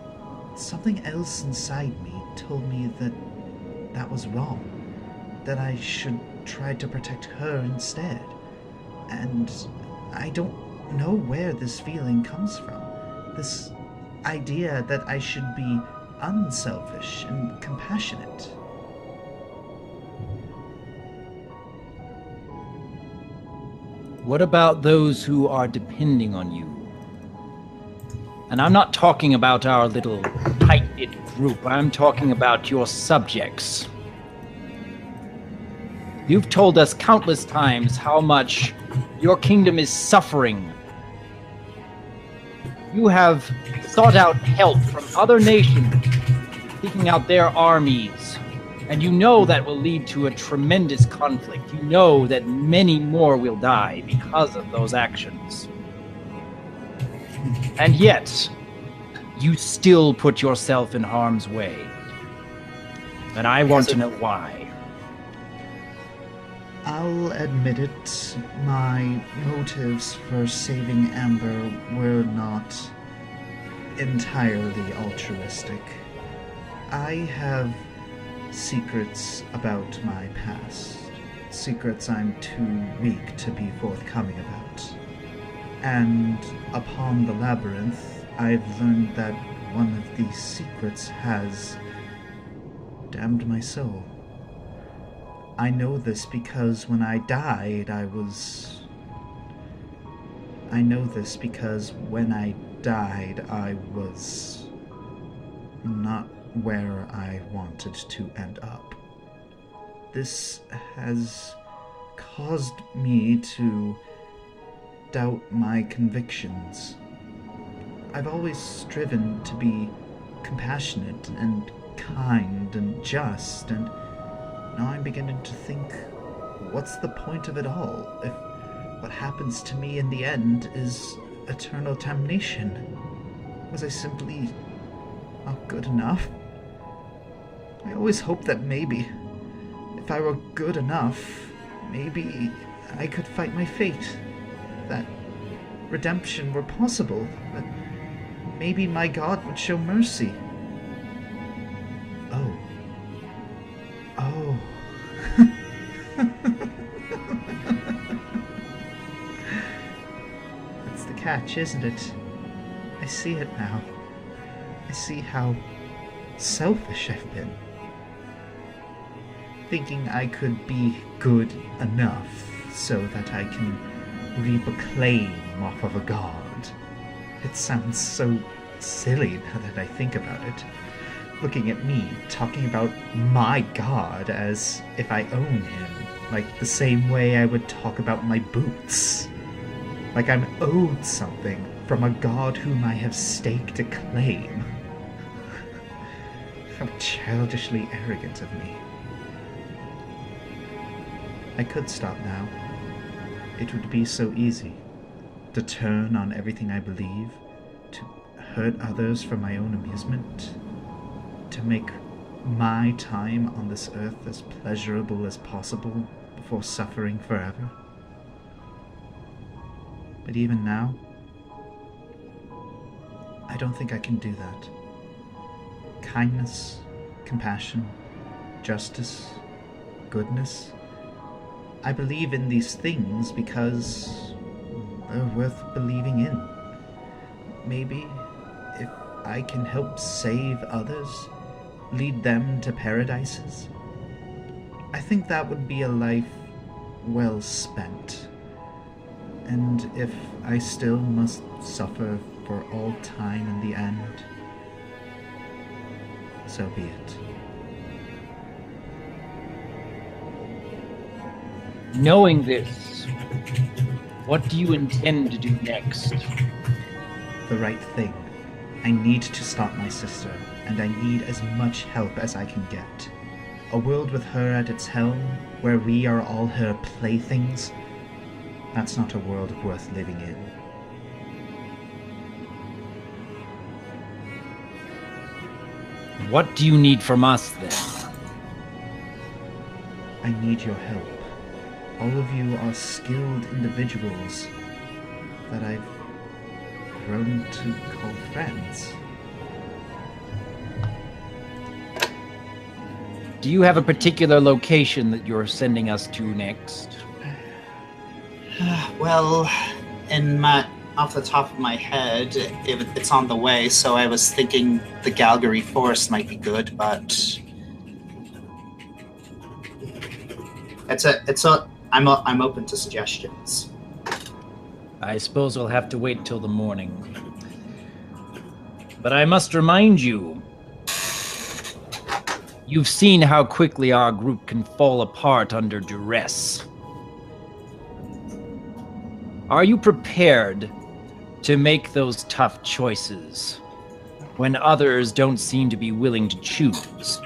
something else inside me told me that that was wrong. That I should try to protect her instead. And I don't know where this feeling comes from. This idea that I should be unselfish and compassionate. What about those who are depending on you? And I'm not talking about our little tight-knit group. I'm talking about your subjects. You've told us countless times how much your kingdom is suffering. You have sought out help from other nations, seeking out their armies, and you know that will lead to a tremendous conflict. You know that many more will die because of those actions. And yet, you still put yourself in harm's way. And I want to know why. I'll admit it, my motives for saving Amber were not entirely altruistic. I have secrets about my past. Secrets I'm too weak to be forthcoming about. And upon the labyrinth, I've learned that one of these secrets has damned my soul. I know this because when I died, I was not where I wanted to end up. This has caused me to doubt my convictions. I've always striven to be compassionate and kind and just, and now I'm beginning to think, what's the point of it all if what happens to me in the end is eternal damnation? Was I simply not good enough? I always hoped that maybe, if I were good enough, maybe I could fight my fate, that redemption were possible, that maybe my God would show mercy. Oh. That's the catch, isn't it? I see it now. I see how selfish I've been. Thinking I could be good enough so that I can reap a claim off of a god. It sounds so silly now that I think about it. Looking at me, talking about my god as if I own him, like the same way I would talk about my boots. Like I'm owed something from a god whom I have staked a claim. How childishly arrogant of me. I could stop now. It would be so easy to turn on everything I believe, to hurt others for my own amusement, to make my time on this earth as pleasurable as possible before suffering forever. But even now, I don't think I can do that. Kindness, compassion, justice, goodness. I believe in these things because they're worth believing in. Maybe if I can help save others, lead them to paradises, I think that would be a life well spent. And if I still must suffer for all time in the end, so be it. Knowing this, what do you intend to do next? The right thing. I need to stop my sister, and I need as much help as I can get. A world with her at its helm, where we are all her playthings, that's not a world worth living in. What do you need from us, then? I need your help. All of you are skilled individuals that I've grown to call friends. Do you have a particular location that you're sending us to next? Well, off the top of my head, it's on the way, so I was thinking the Galgary Forest might be good, but I'm open to suggestions. I suppose we'll have to wait till the morning. But I must remind you, you've seen how quickly our group can fall apart under duress. Are you prepared to make those tough choices when others don't seem to be willing to choose?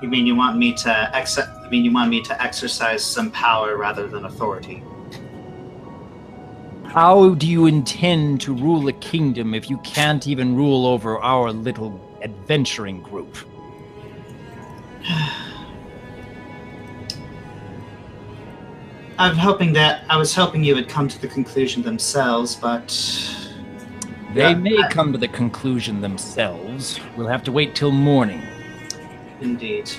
You mean you want me to exercise some power rather than authority? How do you intend to rule a kingdom if you can't even rule over our little adventuring group? I was hoping you would come to the conclusion themselves, but They may come to the conclusion themselves. We'll have to wait till morning. Indeed.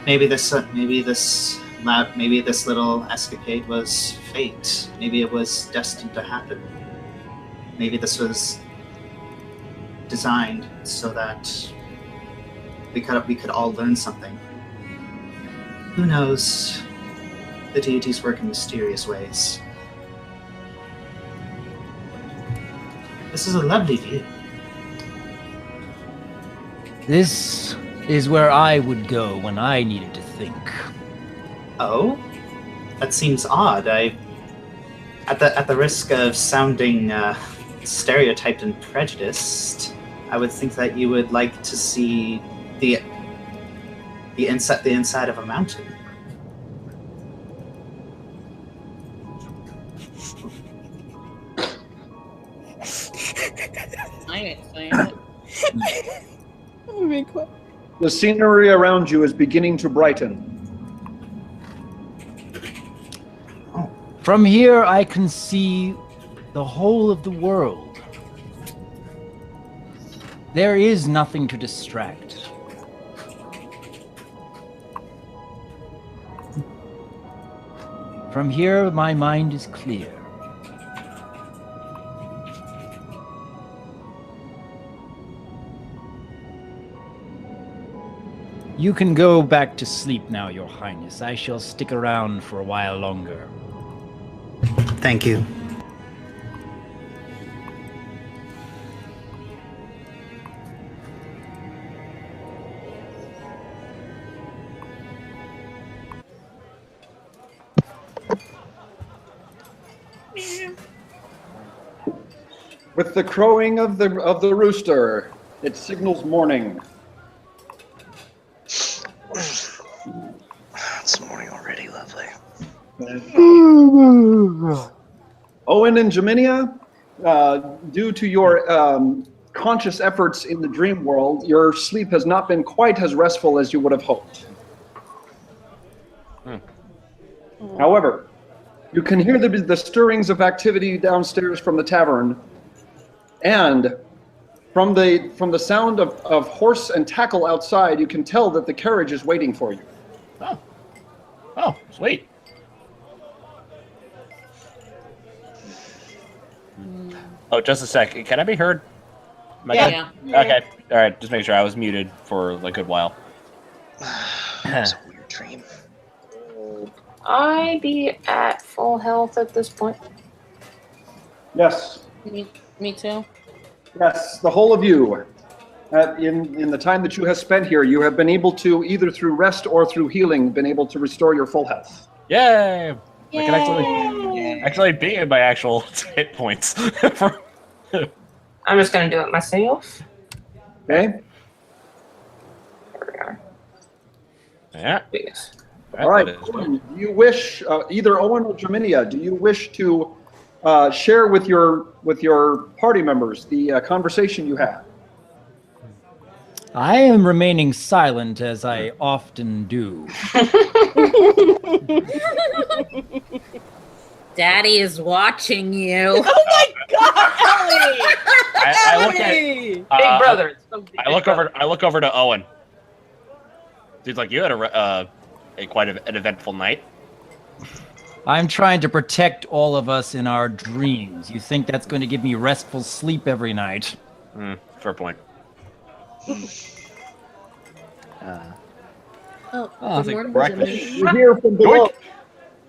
Maybe this little escapade was fate. Maybe it was destined to happen. Maybe this was designed so that we could all learn something. Who knows? The deities work in mysterious ways. This is a lovely view. This is where I would go when I needed to think. Oh? That seems odd. At the risk of sounding stereotyped and prejudiced, I would think that you would like to see the inside of a mountain. I ain't saying it. The scenery around you is beginning to brighten. From here, I can see the whole of the world. There is nothing to distract. From here, my mind is clear. You can go back to sleep now, Your Highness. I shall stick around for a while longer. Thank you. With the crowing of the rooster, it signals morning. It's morning already, lovely. Owen and Jinia, due to your conscious efforts in the dream world, your sleep has not been quite as restful as you would have hoped. However, you can hear the stirrings of activity downstairs from the tavern, and from the sound of horse and tackle outside, you can tell that the carriage is waiting for you. Oh, sweet. Oh, just a sec. Can I be heard? Am I Yeah. good? Okay. All right. Just make sure I was muted for a good while. It's a weird dream. I be at full health at this point. Yes. Me too. Yes, the whole of you. In the time that you have spent here, you have been able to, either through rest or through healing, been able to restore your full health. Yay! I can actually beat in my actual hit points. I'm just gonna do it myself. Okay. There we are. Yeah. Yes. All right. Owen, do you wish, either Owen or Jinia, do you wish to share with your party members the conversation you had? I am remaining silent, as I often do. Daddy is watching you. Oh my God, Ellie! I look Ellie! at Big brother. It's so big I look brother. over to Owen. Dude's like, you had a quite an eventful night. I'm trying to protect all of us in our dreams. You think that's going to give me restful sleep every night? Fair point. Good morning, breakfast. Jimmy. You hear from below.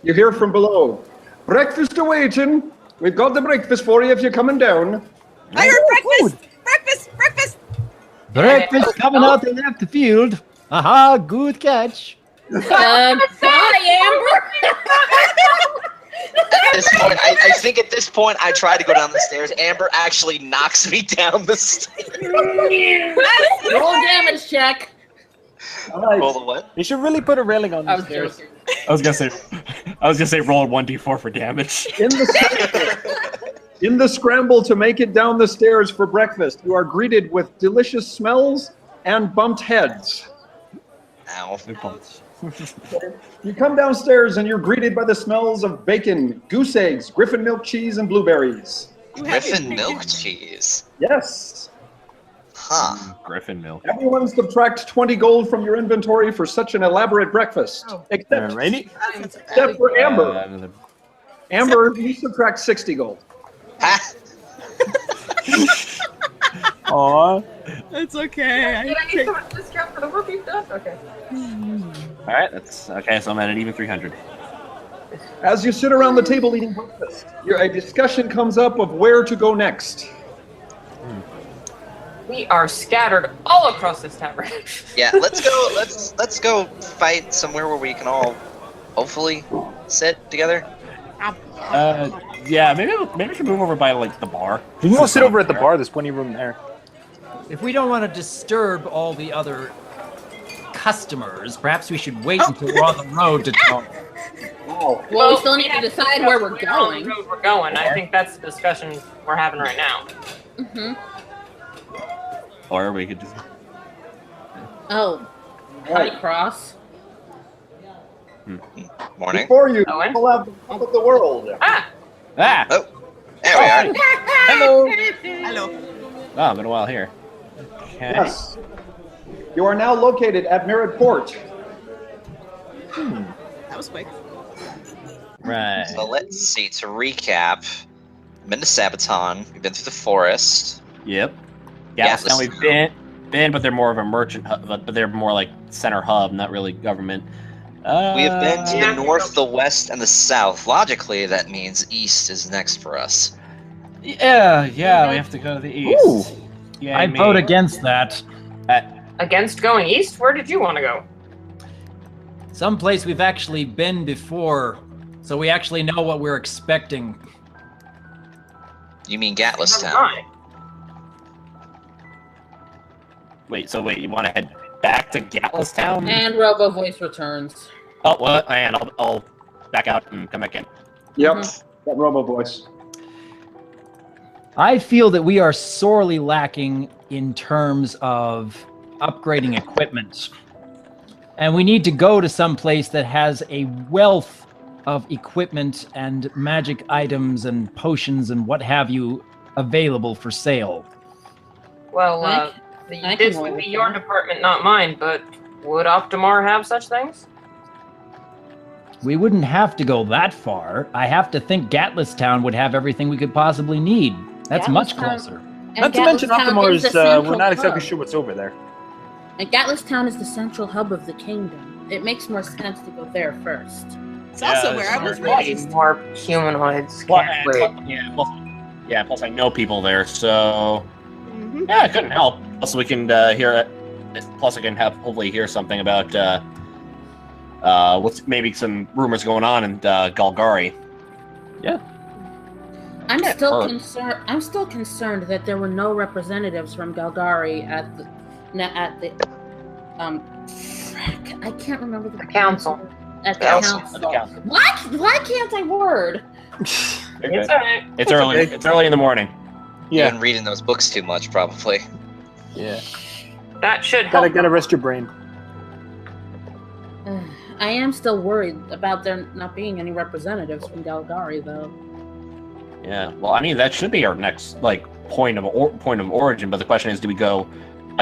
You hear from below. Breakfast awaiting. We've got the breakfast for you if you're coming down. I heard breakfast! Breakfast! Breakfast coming out the left field. Aha, good catch. Bye, Amber. At this point, I think at this point, I try to go down the stairs. Amber actually knocks me down the stairs. Roll damage check. All right. Roll the what? You should really put a railing on I the was stairs. joking. I was gonna say roll 1d4 for damage. In the scramble to make it down the stairs for breakfast, you are greeted with delicious smells and bumped heads. Ow. You come downstairs and you're greeted by the smells of bacon, goose eggs, griffin milk cheese, and blueberries. Griffin milk cheese. Yes. Huh. Griffin milk. Everyone subtract 20 gold from your inventory for such an elaborate breakfast. Except for Amber. Amber, you subtract 60 gold. Aw. It's okay. Did I need so much discount for the work you've done? Okay. All right, that's okay. So I'm at an even 300. As you sit around the table eating breakfast, a discussion comes up of where to go next. We are scattered all across this tavern. Yeah, let's go. Let's go fight somewhere where we can all hopefully sit together. Yeah, maybe we should move over by like the bar. You can go sit over at the bar. There's plenty of room there. If we don't want to disturb all the other customers, perhaps we should wait until we're on the road to talk. Oh. Well, we still need to decide where we're going. Where we're going. I think that's the discussion we're having right now. Mm-hmm. Or we could just. Oh, hi, Cross. Morning. Before you pull out the top of the world. Ah! Oh, there we are. Hello. Hello. Oh, been a while here. Okay. Yes. You are now located at Mirrored Port. That was quick. Right. So let's see. To recap, we've been to Sabaton. We've been through the forest. Yep. Gatlas Town we've been, but they're more of a merchant hub, but they're more like center hub, not really government. We have been to the north, the west, and the south. Logically, that means east is next for us. Yeah, we have to go to the east. Ooh. Yeah, I vote against that. Against going east? Where did you want to go? Someplace we've actually been before, so we actually know what we're expecting. You mean Gatlas Town? Wait, you want to head back to Gatlas Town? And Robo Voice returns. Oh, what? And I'll back out and come back in. Yep, that Robo voice. I feel that we are sorely lacking in terms of upgrading equipment. And we need to go to some place that has a wealth of equipment and magic items and potions and what have you available for sale. Well, this would be your department, not mine, but would Optimar have such things? We wouldn't have to go that far. I have to think Gatlas Town would have everything we could possibly need. That's much closer. Not to mention Optimar's, we're not exactly sure what's over there. And Gatlas Town is the central hub of the kingdom. It makes more sense to go there first. It's also where I was raised. More humanoids. Plus I know people there, so yeah, it couldn't help. Plus we can hear it. Plus I can hopefully hear something about what's maybe some rumors going on in Golgari. Yeah. I'm still concerned that there were no representatives from Golgari at the I can't remember the council. At the council. Why can't I word? It's alright. It's early. Okay. It's early in the morning. Yeah. You've been reading those books too much, probably. Yeah. That should help. Gotta rest your brain. I am still worried about there not being any representatives from Golgari, though. Yeah. Well, I mean, that should be our next point of origin. But the question is, do we go?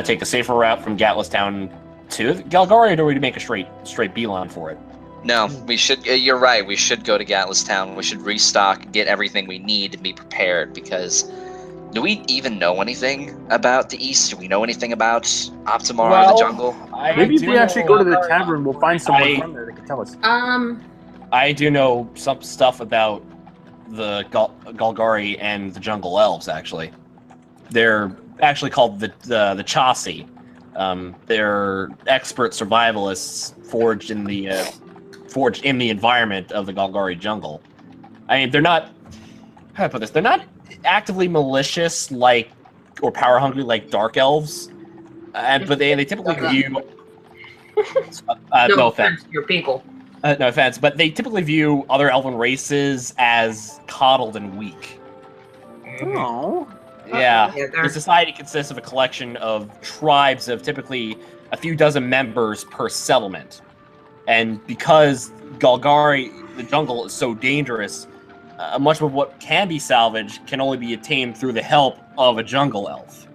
Take the safer route from Gatlas Town to Golgari, or do we make a straight beeline for it? No, we should. You're right. We should go to Gatlas Town. We should restock, get everything we need, and be prepared. Because do we even know anything about the East? Do we know anything about Optimar or the jungle? Maybe if we actually go to the tavern, we'll find someone from there that can tell us. I do know some stuff about the Golgari and the jungle elves. Actually, they're actually called the Chasi. They're expert survivalists forged in the environment of the Golgari jungle. I mean, they're not. How do I put this? They're not actively malicious or power hungry like dark elves, but they typically view. No offense, your people. No offense, but they typically view other elven races as coddled and weak. Oh. Yeah, the society consists of a collection of tribes of typically a few dozen members per settlement. And because Golgari, the jungle, is so dangerous, much of what can be salvaged can only be attained through the help of a jungle elf.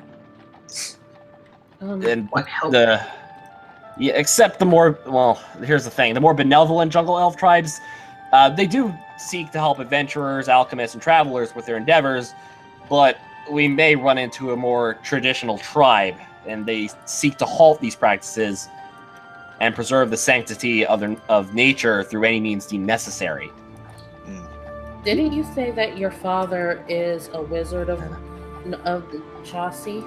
And what help? Except the more, well, here's the thing: the more benevolent jungle elf tribes, they do seek to help adventurers, alchemists, and travelers with their endeavors, but we may run into a more traditional tribe, and they seek to halt these practices and preserve the sanctity of nature through any means deemed necessary. Didn't you say that your father is a wizard of the Chaucy?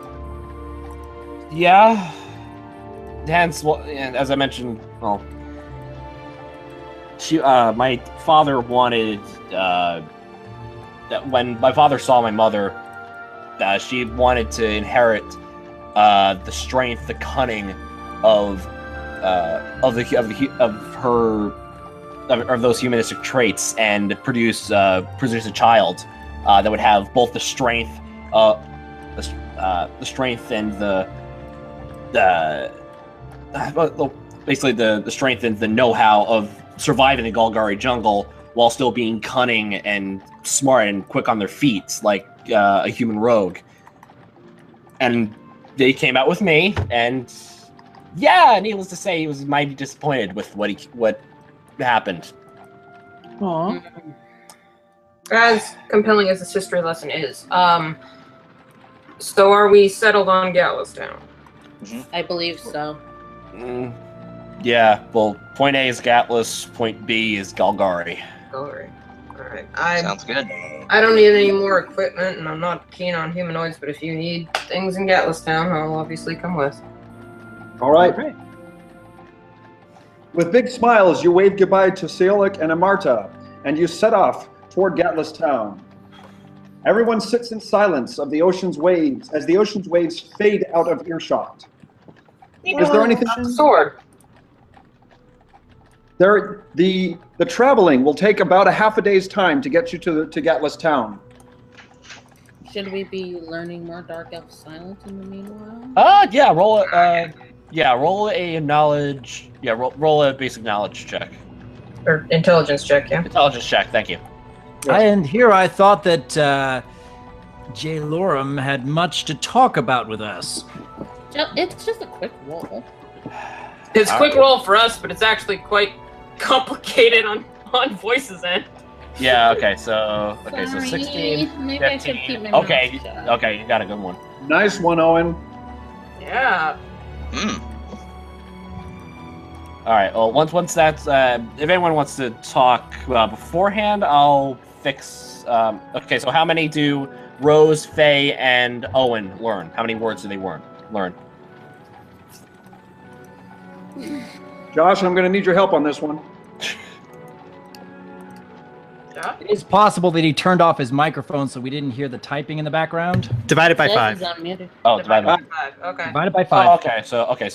Yeah. Hence, well, as I mentioned, well, my father wanted that when my father saw my mother, she wanted to inherit the strength, the cunning of those humanistic traits, and produce a child that would have both the strength, and basically the strength and the know-how of surviving the Golgari jungle while still being cunning and smart and quick on their feet, like a human rogue. And they came out with me, and yeah, needless to say, he was mighty disappointed with what happened. Aww. As compelling as this history lesson is, so are we settled on Gatlas Town? I believe so. Yeah, well, point A is Gatlas, point B is Golgari. Golgari. Alright. Sounds good. I don't need any more equipment, and I'm not keen on humanoids, but if you need things in Gatlas Town, I'll obviously come with. All right. Okay. With big smiles, you wave goodbye to Seolik and Amarta, and you set off toward Gatlas Town. Everyone sits in silence of the ocean's waves as the ocean's waves fade out of earshot. Is there anything? Sword. The traveling will take about a half a day's time to get you to Gatlas Town. Should we be learning more Dark Elf silence in the meanwhile? Yeah, roll a knowledge. Yeah, roll a basic knowledge check. Or intelligence check, yeah. Intelligence check, thank you. And here I thought that J. Lorum had much to talk about with us. It's just a quick roll. It's a quick roll for us, but it's actually quite complicated on Voice's end. Yeah, okay, so 16, Maybe 15. I should keep my mouth shut. Okay, you got a good one. Nice one, Owen. Yeah. All right. Well, once that's if anyone wants to talk beforehand, I'll fix. Okay, so how many do Rose, Faye, and Owen learn? How many words do they learn? Josh, I'm going to need your help on this one. It is possible that he turned off his microphone so we didn't hear the typing in the background. Divided by 5. Oh, divided by 5. Okay. Divided by 5. Oh, okay.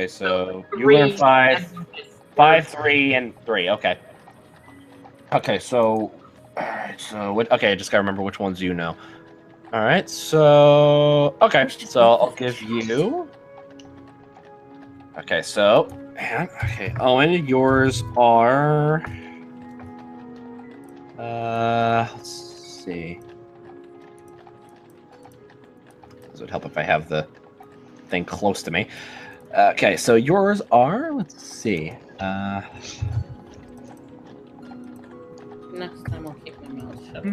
So you learn 5, 3, and 3. Okay. Okay. So, all right. So what? Okay, I just gotta remember which ones you know. All right. So okay. So I'll give you. Okay. So, okay. Owen, yours are. Let's see. This would help if I have the thing close to me. Okay, so yours are, let's see. Next time I'll keep my mouth shut.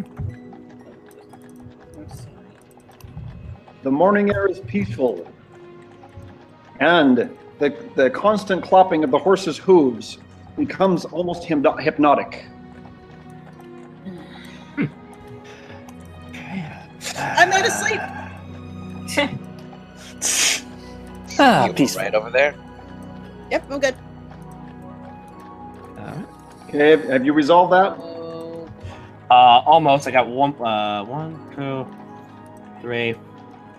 The morning air is peaceful, and the constant clopping of the horse's hooves becomes almost hypnotic. I'm not asleep. Peaceful. Right over there. Yep, I'm good. Okay, have you resolved that? Almost. I got 1, 2, 3,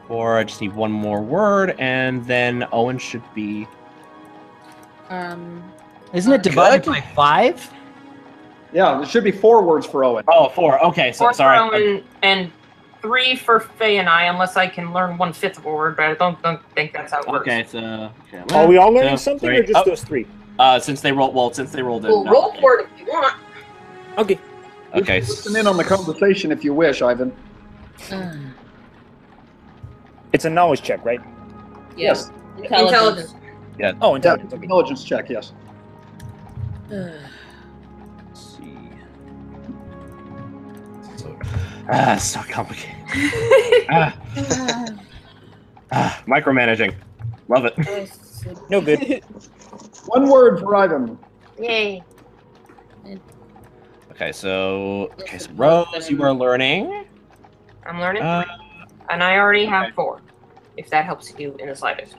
4. I just need one more word, and then Owen should be. Isn't it divided by 5? Yeah, there should be 4 words for Owen. Oh, 4. Okay, so 4 sorry. for Owen and 3 for Faye and I, unless I can learn 1/5 of a word, but I don't think that's how it works. Okay, so. Okay, Are we all learning something, or just those 3? Since they rolled it. We'll roll for it if you want. Okay. Okay. Listen in on the conversation if you wish, Ivan. It's a knowledge check, right? Yes. Intelligence. Yeah. Oh, intelligence. Yeah, intelligence check, yes. Let's see. So complicated. Micromanaging. Love it. No good. One word for Ivan. Yay. Okay, so Rose, you are learning. I'm learning 3. And I already have 4. If that helps you in the slightest.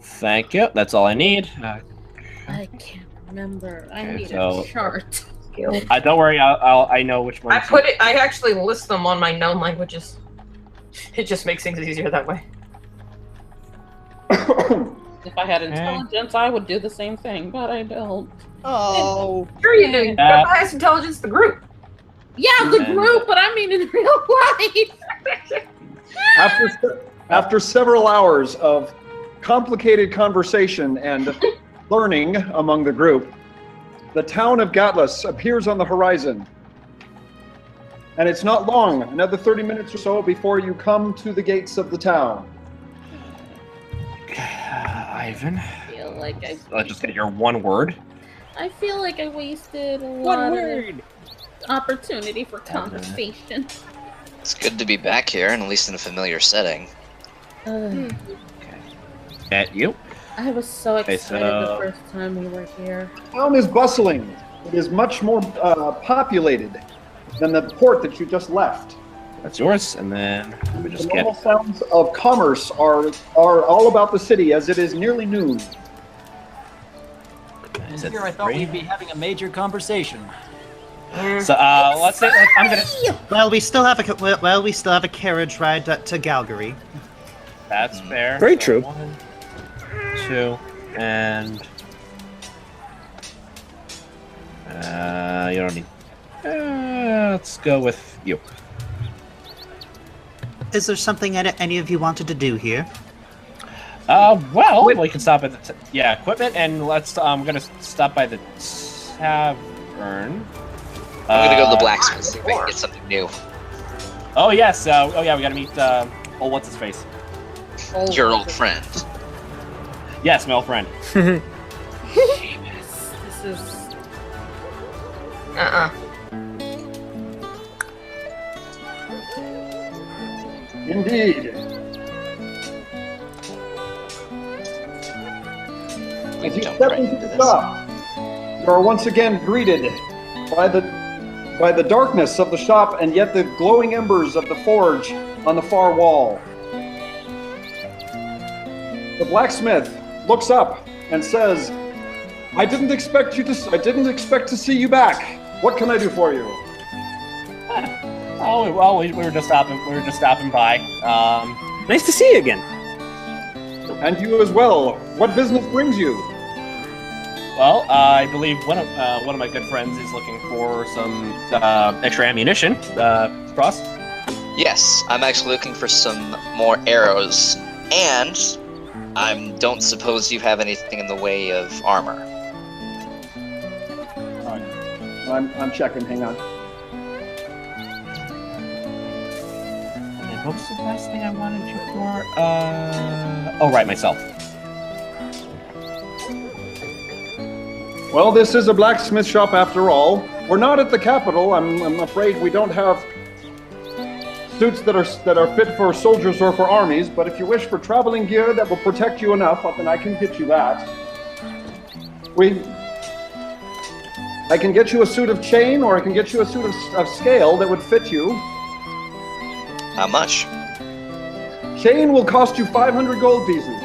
Thank you. That's all I need. I can't remember. I Okay, need so- a chart. Don't worry. I know which one. I actually list them on my known languages. It just makes things easier that way. If I had intelligence, I would do the same thing, but I don't. Oh. Sure you do. You got the highest intelligence, the group. Yeah, the group, but I mean in real life. After several hours of complicated conversation and learning among the group, the town of Gatlas appears on the horizon. And it's not long, another 30 minutes or so before you come to the gates of the town. Ivan. I feel like Let's just get your one word. I feel like I wasted a One lot word. of opportunity for conversation. It's good to be back here, and at least in a familiar setting. At you. I was so Okay, excited so- the first time we were here. The town is bustling. It is much more populated than the port that you just left. That's yours, and then let me The just normal get. sounds of commerce are all about the city as it is nearly noon. Is And it here I thought 3? we'd be having a major conversation. So let's say I'm gonna. Well, we still have a carriage ride to Calgary. That's fair. Very So true. 1, 2, and you don't need. Let's go with you. Is there something any of you wanted to do here? Well, we can stop at the equipment, and let's. I'm gonna stop by the tavern. I'm gonna go to the blacksmith, see if we can get something new. Oh yes. We gotta meet. What's his face? Your old friend. Yes, my old friend. This is Indeed. As you step into the shop, you are once again greeted by the darkness of the shop and yet the glowing embers of the forge on the far wall. The blacksmith looks up and says, I didn't expect to see you back. What can I do for you? Oh well, we were just stopping. We were just stopping by. Nice to see you again. And you as well. What business brings you? Well, I believe one of my good friends is looking for some extra ammunition. Cross. Yes, I'm actually looking for some more arrows, and I don't suppose you have anything in the way of armor. I'm checking. Hang on. And what was the last thing I wanted you for? Oh, right, myself. Well, this is a blacksmith shop after all. We're not at the capital. I'm afraid we don't have suits that are fit for soldiers or for armies, but if you wish for traveling gear that will protect you enough, then I can get you that. I can get you a suit of chain, or I can get you a suit of scale that would fit you. How much? Chain will cost you 500 gold pieces.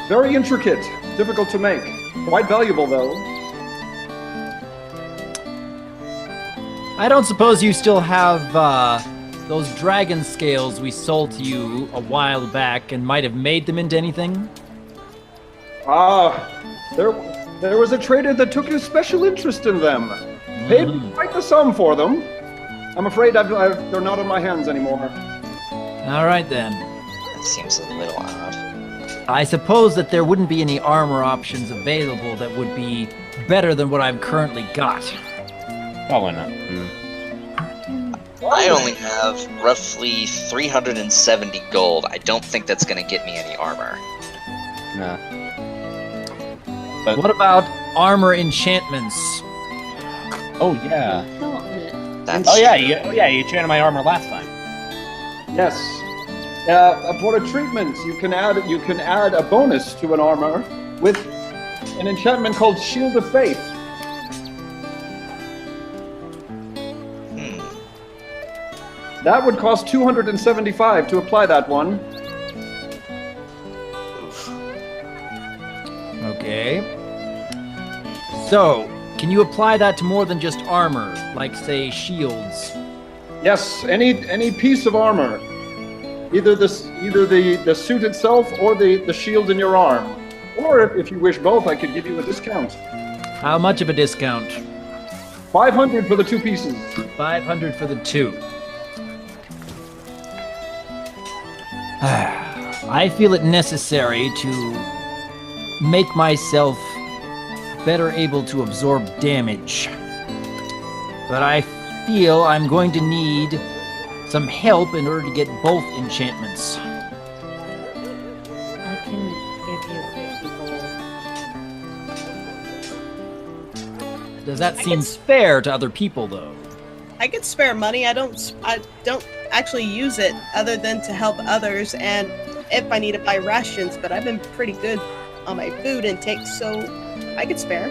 Very intricate, difficult to make. Quite valuable, though. I don't suppose you still have those dragon scales we sold to you a while back and might have made them into anything? There was a trader that took a special interest in them. Paid me quite the sum for them. I'm afraid they're not in my hands anymore. All right then. That seems a little odd. I suppose that there wouldn't be any armor options available that would be better than what I've currently got. Probably not. I only have roughly 370 gold. I don't think that's going to get me any armor. Nah. What about armor enchantments? Oh yeah. That's You enchanted my armor last time. Yes. For a treatment, you can add a bonus to an armor with an enchantment called Shield of Faith. That would cost 275 to apply that one. Okay. So, can you apply that to more than just armor, like say shields? Yes, any piece of armor, either the suit itself or the shield in your arm, or if you wish both, I could give you a discount. How much of a discount? 500 for the two pieces. 500 for the two. I feel it necessary to make myself better able to absorb damage. But I feel I'm going to need some help in order to get both enchantments. I can give you 50 gold. Does that seem fair to other people, though? I could spare money. I don't actually use it other than to help others and if I need to buy rations, but I've been pretty good on my food intake, so I could spare.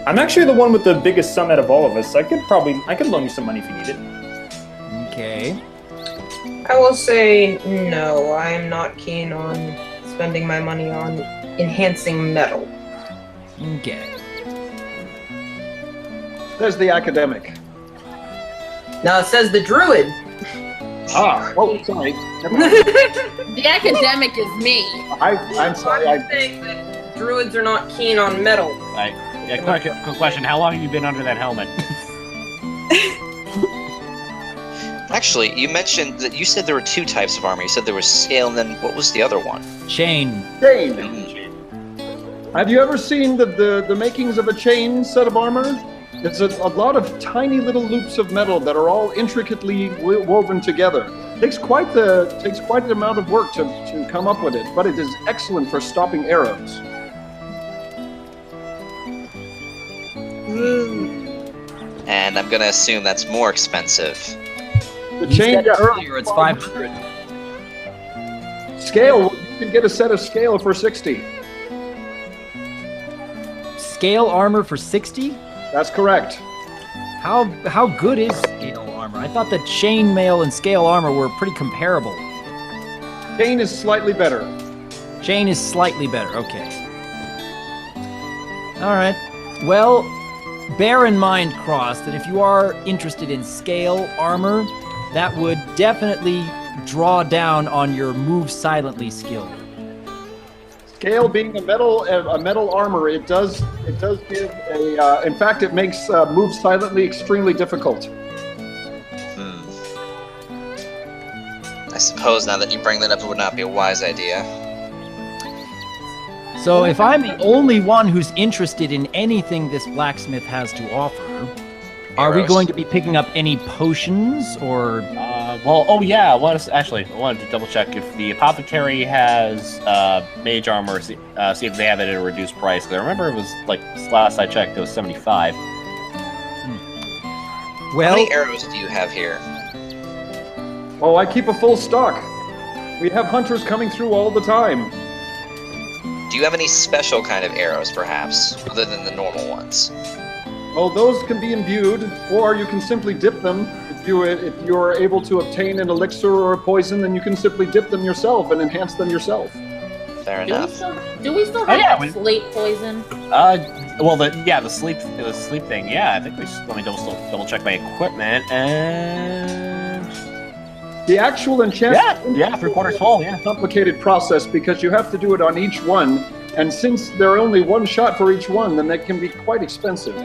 I'm actually the one with the biggest sum out of all of us. I could loan you some money if you need it. Okay. I will say no. I am not keen on spending my money on enhancing metal. Okay. There's the academic. Now it says the druid. Oh, sorry. Never mind. The academic is me. I'm sorry. I'm saying that druids are not keen on metal. Quick question. How long have you been under that helmet? Actually, you mentioned that you said there were two types of armor. You said there was scale, and then what was the other one? Chain. Have you ever seen the makings of a chain set of armor? It's a lot of tiny little loops of metal that are all intricately woven together. Takes quite the amount of work to come up with it, but it is excellent for stopping arrows. And I'm gonna assume that's more expensive. The chain earlier, it's 500. Scale, you can get a set of scale for 60. Scale armor for 60? That's correct. How good is scale armor? I thought that chainmail and scale armor were pretty comparable. Chain is slightly better. Chain is slightly better, okay. Alright. Well, bear in mind, Cross, that if you are interested in scale armor, that would definitely draw down on your move silently skill. Scale being a metal armor, it does give a. In fact, it makes move silently extremely difficult. I suppose now that you bring that up, it would not be a wise idea. So if I'm the only one who's interested in anything this blacksmith has to offer, are we going to be picking up any potions or? I wanted to double check if the apothecary has mage armor. See if they have it at a reduced price. Because I remember it was like last I checked, it was 75. Well, how many arrows do you have here? Oh, I keep a full stock. We have hunters coming through all the time. Do you have any special kind of arrows, perhaps, other than the normal ones? Well, those can be imbued, or you can simply dip them. If you're able to obtain an elixir or a poison, then you can simply dip them yourself and enhance them yourself. Fair enough. Do we still have sleep poison? The sleep thing. Yeah, I think let me double check my equipment and the actual enchantment. Yeah, 3/4 full. Yeah, complicated process because you have to do it on each one, and since there are only one shot for each one, then that can be quite expensive.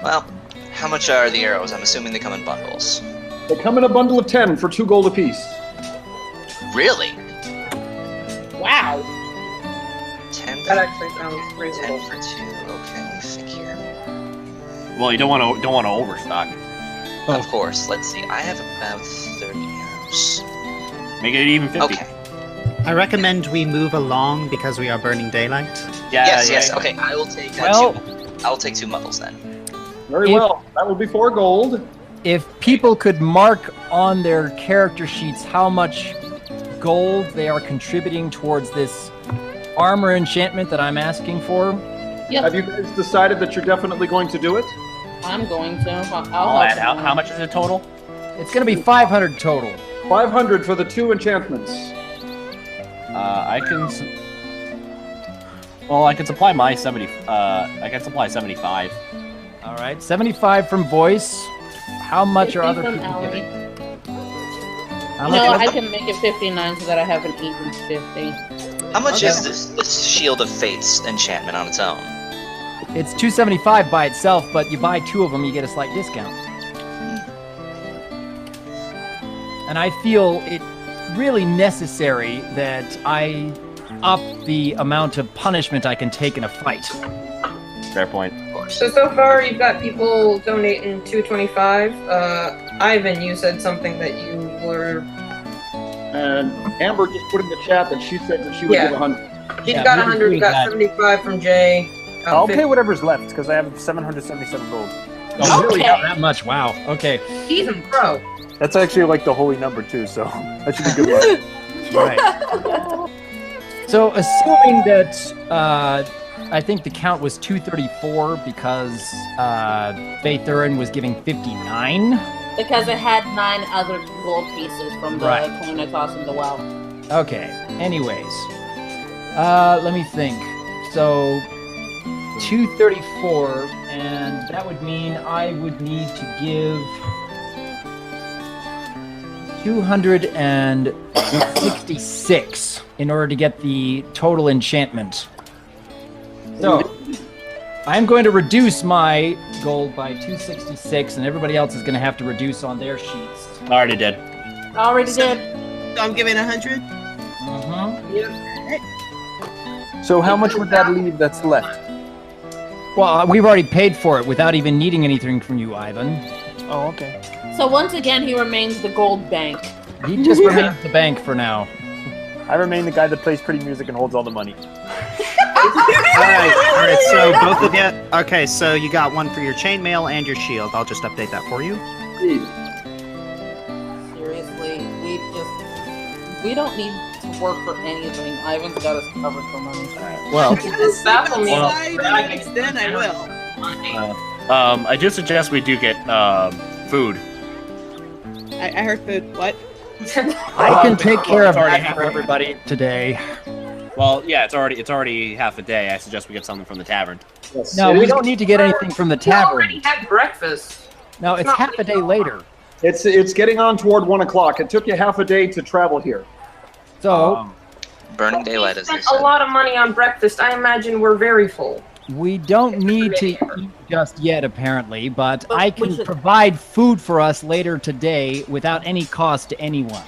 Well, how much are the arrows? I'm assuming they come in bundles. They come in a bundle of 10 for 2 gold apiece. Really? Wow. 10. That actually sounds reasonable. 10 for 2. Okay, let me think here. Well, you don't want to overstock. Of course. Let's see. I have about 30 arrows. Make it even 50. Okay. I recommend we move along because we are burning daylight. Yes. Okay, I will take I will take 2 muddles then. Very well. That will be 4 gold. If people could mark on their character sheets how much gold they are contributing towards this armor enchantment that I'm asking for. Yep. Have you guys decided that you're definitely going to do it? I'm going to. I'll add how much is it total? It's going to be 500 total. 500 for the 2 enchantments. I can. Well, I can supply my 70. I can supply 75. All right, 75 from voice. How much are other from people Ellie. giving? I can make it 59 so that I have an even 50. How much is this Shield of Fates enchantment on its own? It's 275 by itself, but you buy 2 of them, you get a slight discount. And I feel it really necessary that I up the amount of punishment I can take in a fight. Fair point. So far you've got people donating 225. Ivan, you said something that you were. And Amber just put in the chat that she said that she would give 100. She's got 100. You got 75 from Jay. I'll pay whatever's left because I have 777 gold. Oh, really? Not that much? Wow. Okay. He's a pro. That's actually like the holy number too, so that should be good luck. Right. So, assuming that I think the count was 234 because Faye Thurin was giving 59. Because it had 9 other gold pieces from the coin I tossed in the well. Okay. Anyways, let me think. So 234, and that would mean I would need to give 266 in order to get the total enchantment. So I'm going to reduce my gold by 266, and everybody else is going to have to reduce on their sheets. Already did. Already did. So I'm giving 100. So how much would that leave that's left? Well, we've already paid for it without even needing anything from you, Ivan. Oh, okay. So once again, he remains the gold bank. He just remains the bank for now. I remain the guy that plays pretty music and holds all the money. Alright, so both of you. Okay, so you got one for your chainmail and your shield. I'll just update that for you. Seriously, we don't need to work for anything. Ivan's got us covered for money. Well, Then I will. I do suggest we do get food. I heard food. What? I can take care of that for everybody today. Well, yeah, it's already half a day. I suggest we get something from the tavern. Yes. No, we don't need to get anything from the We tavern. already had breakfast. No, it's half a day later. It's getting on toward 1 o'clock. It took you half a day to travel here. So Burning daylight, as they Spent said. a lot of money on breakfast. I imagine we're very full. we don't need to eat just yet, apparently, but I can provide food for us later today without any cost to anyone.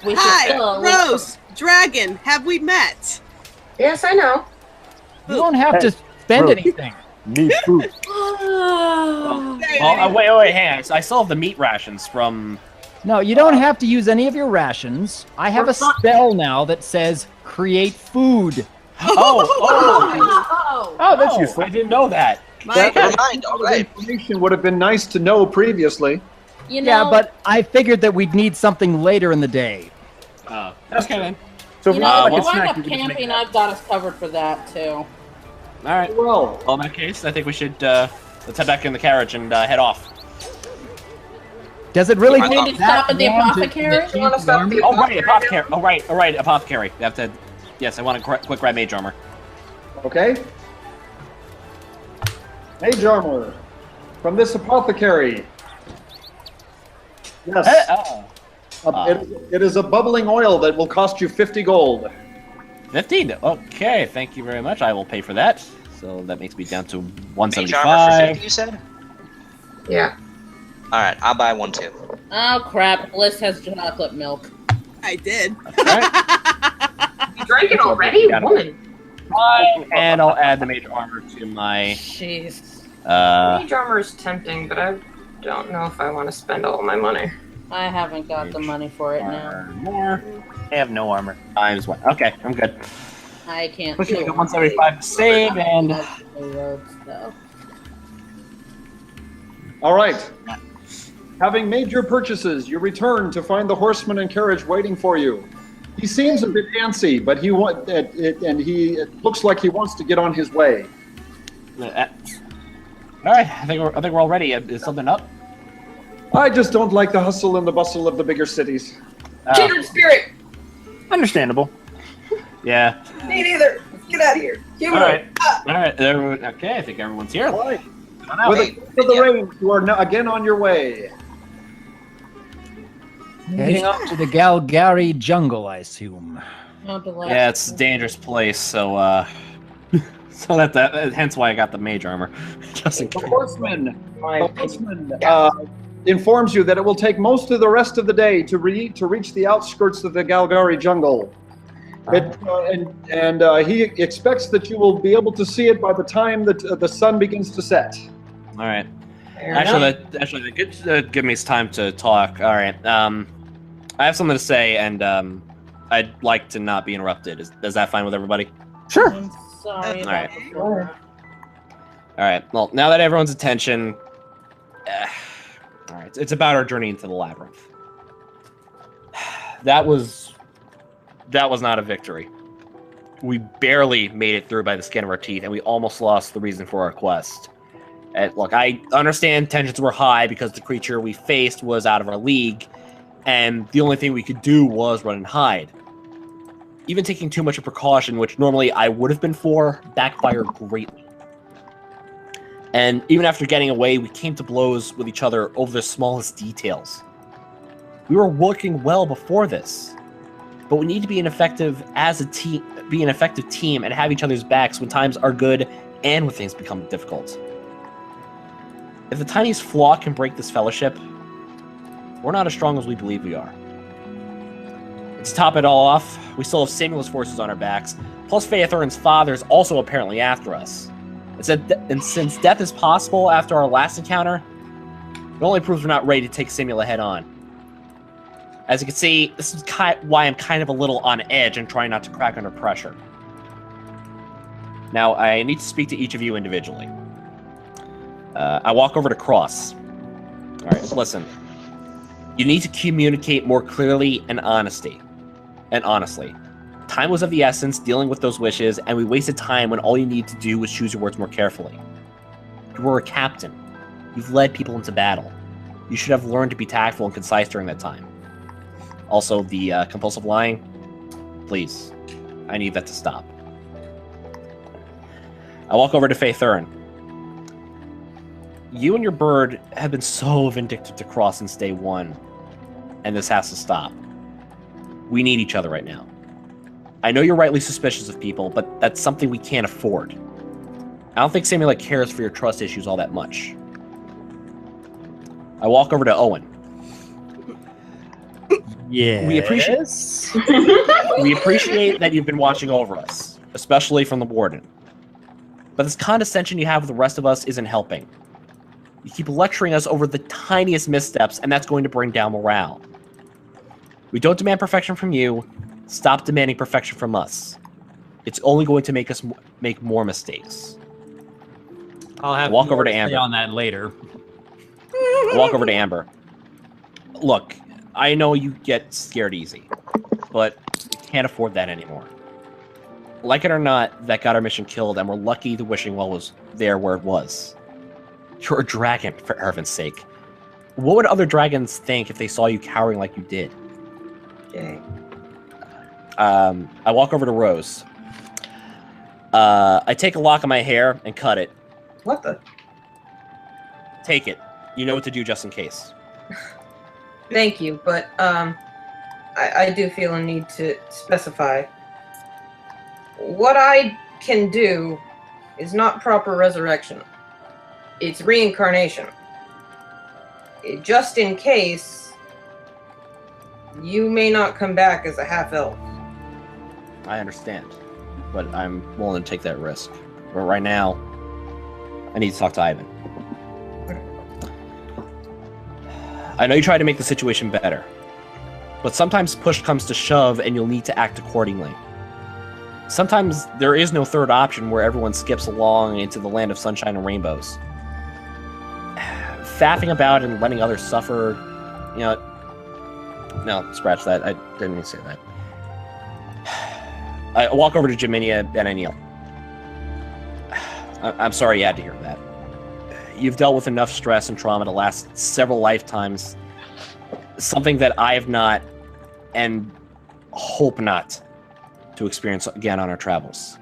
We should Hi, still Rose, Dragon, have we met? Yes, I know. You don't have to spend anything. Need food. Wait, hang on. I still have the meat rations from. No, you don't have to use any of your rations. I have a spell now that says create food. Oh, that's useful. I didn't know that. Never mind, all right. Information would have been nice to know previously. You know, Yeah, but I figured that we'd need something later in the day. Okay then. So you if know, we if want we like a wind snack, up you can just make camping, that. I've got us covered for that too. All right. Well, Well, in that case, I think we should let's head back in the carriage and head off. Does it really We need to take that stop at the long to apothecary? achieve the army? Oh right, apothecary. Oh right, apothecary. We have to. Yes, I want a quick grab mage armor. okay. Mage armor from this apothecary. Yes. It is a bubbling oil that will cost you 50 gold. 15. Okay, thank you very much. I will pay for that. So that makes me down to Mage armor for 50, 175. you said? Yeah. All right, I'll buy one too. Oh crap! Bliss has chocolate milk. I did. You drank it already, Got it. woman. And I'll add the mage armor to my. Jeez. Mage armor is tempting, but I don't know if I want to spend all my money. I haven't got the money for it now. More. I have no armor. Times one. Okay, I'm good. I can't. Pushing like a 175 to save, and all right. Having made your purchases, you return to find the horseman and carriage waiting for you. He seems a bit antsy, but he it looks like he wants to get on his way. All right, I think we're all ready. Is something up? I just don't like the hustle and the bustle of the bigger cities. Kindred spirit. Understandable. Yeah. Me neither. Get out of here. All right. All right. Okay, I think everyone's here. All right. With the rain, you are now again on your way. Heading off to the Galgari jungle, I assume. Yeah, it's a dangerous place, so so that hence why I got the mage armor. Just in case. The horseman informs you that it will take most of the rest of the day to reach the outskirts of the Galgari jungle. He expects that you will be able to see it by the time that the sun begins to set. All right. Actually, that give me time to talk. All right. I have something to say, and I'd like to not be interrupted. Is that fine with everybody? Sure. I'm sorry. All right. All right. Well, now that everyone's attention, all right, it's about our journey into the labyrinth. That was not a victory. We barely made it through by the skin of our teeth, and we almost lost the reason for our quest. Look, I understand tensions were high because the creature we faced was out of our league, and the only thing we could do was run and hide. Even taking too much of precaution, which normally I would have been for, backfired greatly. And even after getting away, we came to blows with each other over the smallest details. We were working well before this, but we need to be an effective team and have each other's backs when times are good and when things become difficult. If the tiniest flaw can break this fellowship, we're not as strong as we believe we are. To top it all off, we still have Samuel's forces on our backs, plus Phaethorn's father is also apparently after us. And since death is possible after our last encounter, it only proves we're not ready to take Samuel head on. As you can see, this is why I'm kind of a little on edge and trying not to crack under pressure. Now, I need to speak to each of you individually. I walk over to Cross. All right, listen. You need to communicate more clearly and honestly. Time was of the essence dealing with those wishes, and we wasted time when all you need to do was choose your words more carefully. You were a captain. You've led people into battle. You should have learned to be tactful and concise during that time. Also, the compulsive lying, please. I need that to stop. I walk over to Phaethorn. You and your bird have been so vindictive to Cross since day one, and this has to stop. We need each other right now. I know you're rightly suspicious of people, but that's something we can't afford. I don't think Samuel cares for your trust issues all that much. I walk over to Owen. Yeah. We appreciate that you've been watching over us, especially from the warden. But this condescension you have with the rest of us isn't helping. You keep lecturing us over the tiniest missteps, and that's going to bring down morale. We don't demand perfection from you. Stop demanding perfection from us. It's only going to make us make more mistakes. I'll have walk over to Amber on that later. Walk over to Amber. Look, I know you get scared easy, but we can't afford that anymore. Like it or not, that got our mission killed, and we're lucky the wishing well was there where it was. You're a dragon, for heaven's sake. What would other dragons think if they saw you cowering like you did? Okay. I walk over to Rose. I take a lock of my hair and cut it. What the? Take it. You know what to do just in case. Thank you, but I do feel a need to specify. What I can do is not proper resurrection. It's reincarnation. Just in case, you may not come back as a half-elf. I understand, but I'm willing to take that risk. But right now, I need to talk to Ivan. I know you try to make the situation better, but sometimes push comes to shove and you'll need to act accordingly. Sometimes there is no third option where everyone skips along into the land of sunshine and rainbows. Faffing about and letting others suffer, no, scratch that. I didn't mean to say that. I walk over to Jinia and I kneel. I'm sorry you had to hear that. You've dealt with enough stress and trauma to last several lifetimes. Something that I have not, and hope not, to experience again on our travels.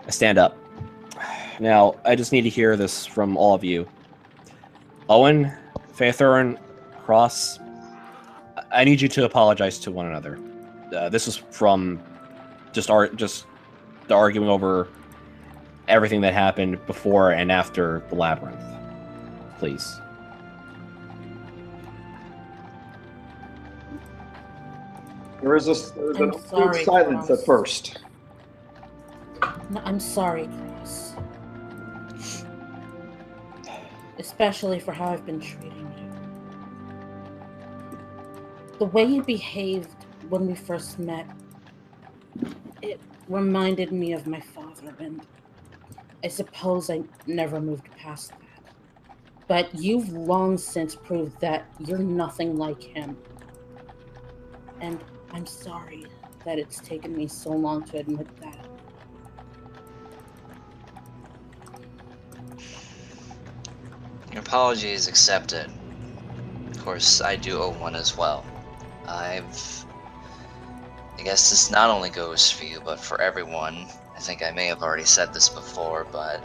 I stand up. Now, I just need to hear this from all of you. Owen, Faethurin, Cross, I need you to apologize to one another. This is from just the arguing over everything that happened before and after the labyrinth. Please. There's an awkward silence at first. No, I'm sorry, Cross. Especially for how I've been treating you. The way you behaved when we first met, it reminded me of my father, and I suppose I never moved past that. But you've long since proved that you're nothing like him. And I'm sorry that it's taken me so long to admit that. Your apology is accepted. Of course, I do owe one as well. I guess this not only goes for you, but for everyone. I think I may have already said this before, but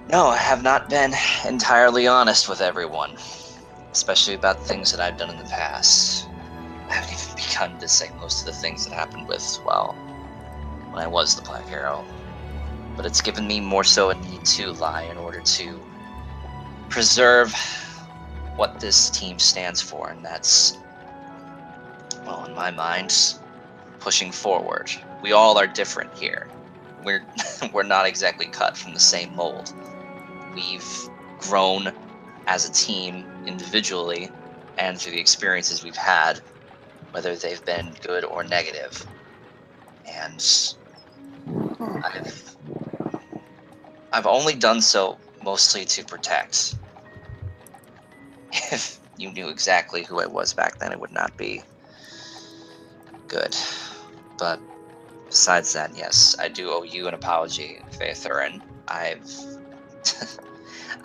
no, I have not been entirely honest with everyone. Especially about things that I've done in the past. I haven't even begun to say most of the things that happened when I was the Black Arrow. But it's given me more so a need to lie in order to preserve what this team stands for, and that's, well, in my mind, pushing forward. We all are different here. We're not exactly cut from the same mold. We've grown as a team individually and through the experiences we've had, whether they've been good or negative. And I've only done so mostly to protect. If you knew exactly who I was back then, it would not be good. But besides that, yes, I do owe you an apology, Faethurin. I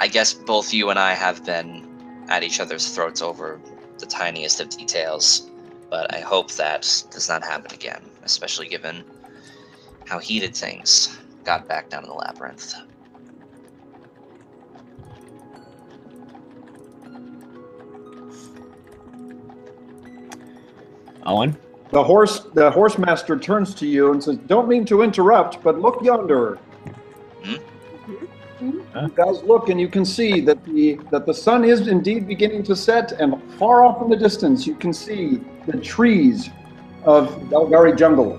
guess both you and I have been at each other's throats over the tiniest of details, but I hope that does not happen again, especially given how heated things got back down in the labyrinth. Owen? The horse master turns to you and says, "Don't mean to interrupt, but look yonder." You guys look, and you can see that the sun is indeed beginning to set, and far off in the distance, you can see the trees of Golgari jungle.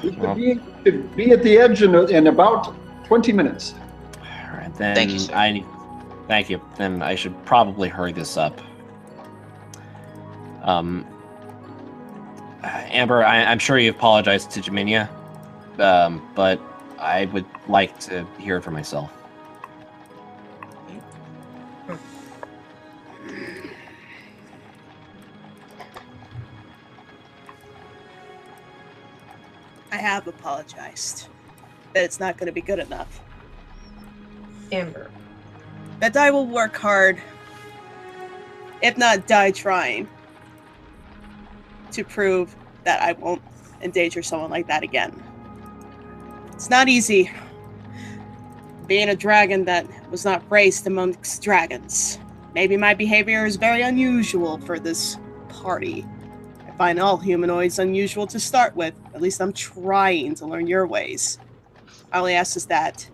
We should be at the edge in about 20 minutes. All right, then. Thank you, sir. Thank you. Then I should probably hurry this up. Amber, I'm sure you apologized to Jinia, but I would like to hear it for myself. I have apologized. That it's not going to be good enough. Amber. That I will work hard, if not die trying, to prove that I won't endanger someone like that again. It's not easy being a dragon that was not raised amongst dragons. Maybe my behavior is very unusual for this party. I find all humanoids unusual to start with. At least I'm trying to learn your ways. I only ask is that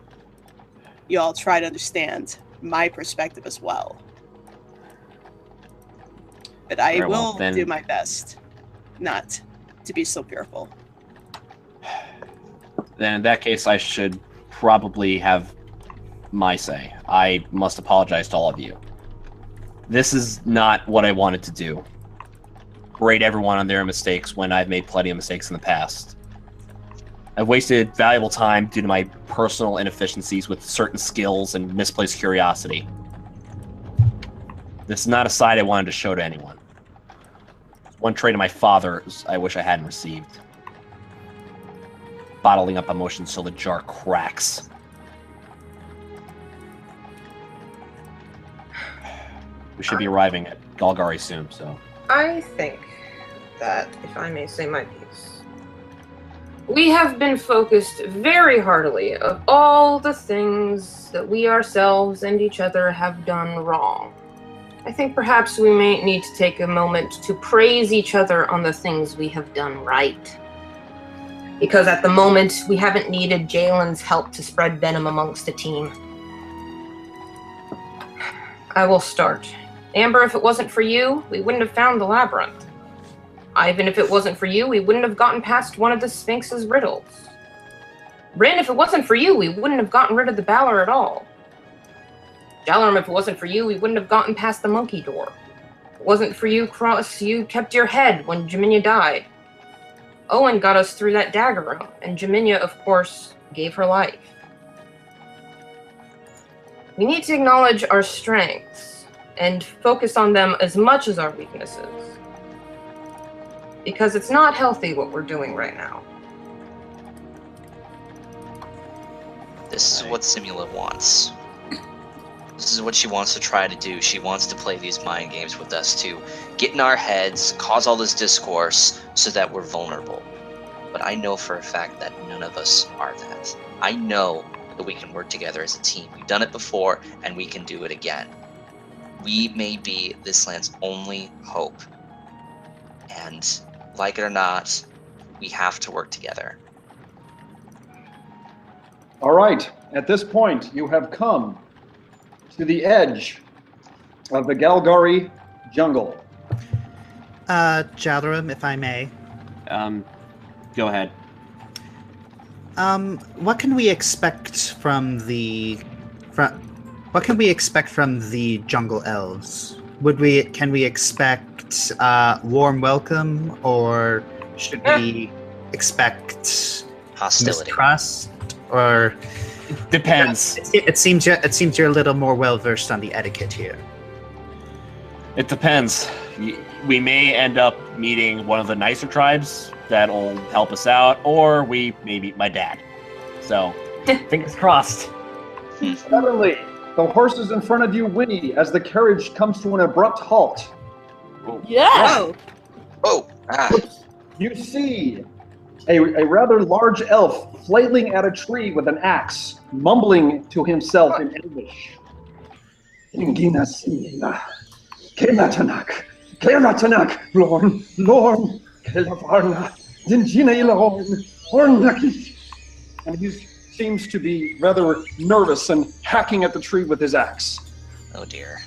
you all try to understand my perspective as well. But I will do my best not to be so fearful. Then in that case, I should probably have my say. I must apologize to all of you. This is not what I wanted to do. Grade everyone on their mistakes when I've made plenty of mistakes in the past. I've wasted valuable time due to my personal inefficiencies with certain skills and misplaced curiosity. This is not a side I wanted to show to anyone. One trait of my father's I wish I hadn't received. Bottling up emotions so the jar cracks. We should be arriving at Golgari soon, so... I think that, if I may say my piece, we have been focused very heartily of all the things that we ourselves and each other have done wrong. I think perhaps we may need to take a moment to praise each other on the things we have done right. Because at the moment, we haven't needed Jalen's help to spread venom amongst the team. I will start. Amber, if it wasn't for you, we wouldn't have found the labyrinth. Ivan, if it wasn't for you, we wouldn't have gotten past one of the Sphinx's riddles. Rin, if it wasn't for you, we wouldn't have gotten rid of the Balor at all. Jalarum, if it wasn't for you, we wouldn't have gotten past the monkey door. If it wasn't for you, Cross, you kept your head when Jinia died. Owen got us through that dagger room, and Jinia, of course, gave her life. We need to acknowledge our strengths and focus on them as much as our weaknesses. Because it's not healthy what we're doing right now. This is what Simula wants. This is what she wants to try to do. She wants to play these mind games with us to get in our heads, cause all this discourse, so that we're vulnerable. But I know for a fact that none of us are that. I know that we can work together as a team. We've done it before, and we can do it again. We may be this land's only hope. And, like it or not, we have to work together. All right, at this point, you have come to the edge of the Golgari jungle. Jalarum, if I may. Go ahead. What can we expect from the jungle elves? Can we expect warm welcome, or should we expect hostility? Mistrust, or depends. It seems you're a little more well versed on the etiquette here. It depends. We may end up meeting one of the nicer tribes that'll help us out, or we may meet my dad. So, fingers crossed. Suddenly, the horses in front of you whinny as the carriage comes to an abrupt halt. Yeah. Oh. You see a rather large elf flailing at a tree with an axe, mumbling to himself in English. And he seems to be rather nervous and hacking at the tree with his axe. Oh dear.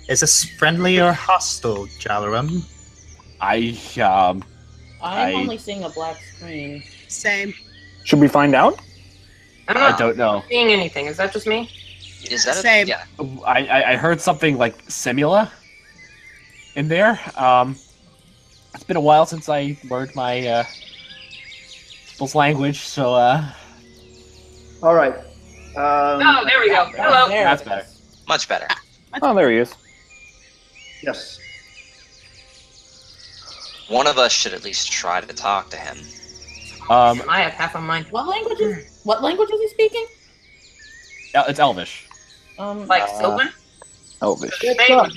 Is this friendly or hostile, Jalarum? I'm only seeing a black screen. Same. Should we find out? I don't know. Seeing anything? Is that just me? Is that Same. Yeah. I heard something like Simula in there. It's been a while since I learned my people's language, so All right. Oh, there we go. Hello. That's better. Much better. Oh, there he is. Yes. One of us should at least try to talk to him. I have half a mind. What language is he speaking? It's Elvish. Like Sylvan? Elvish. No,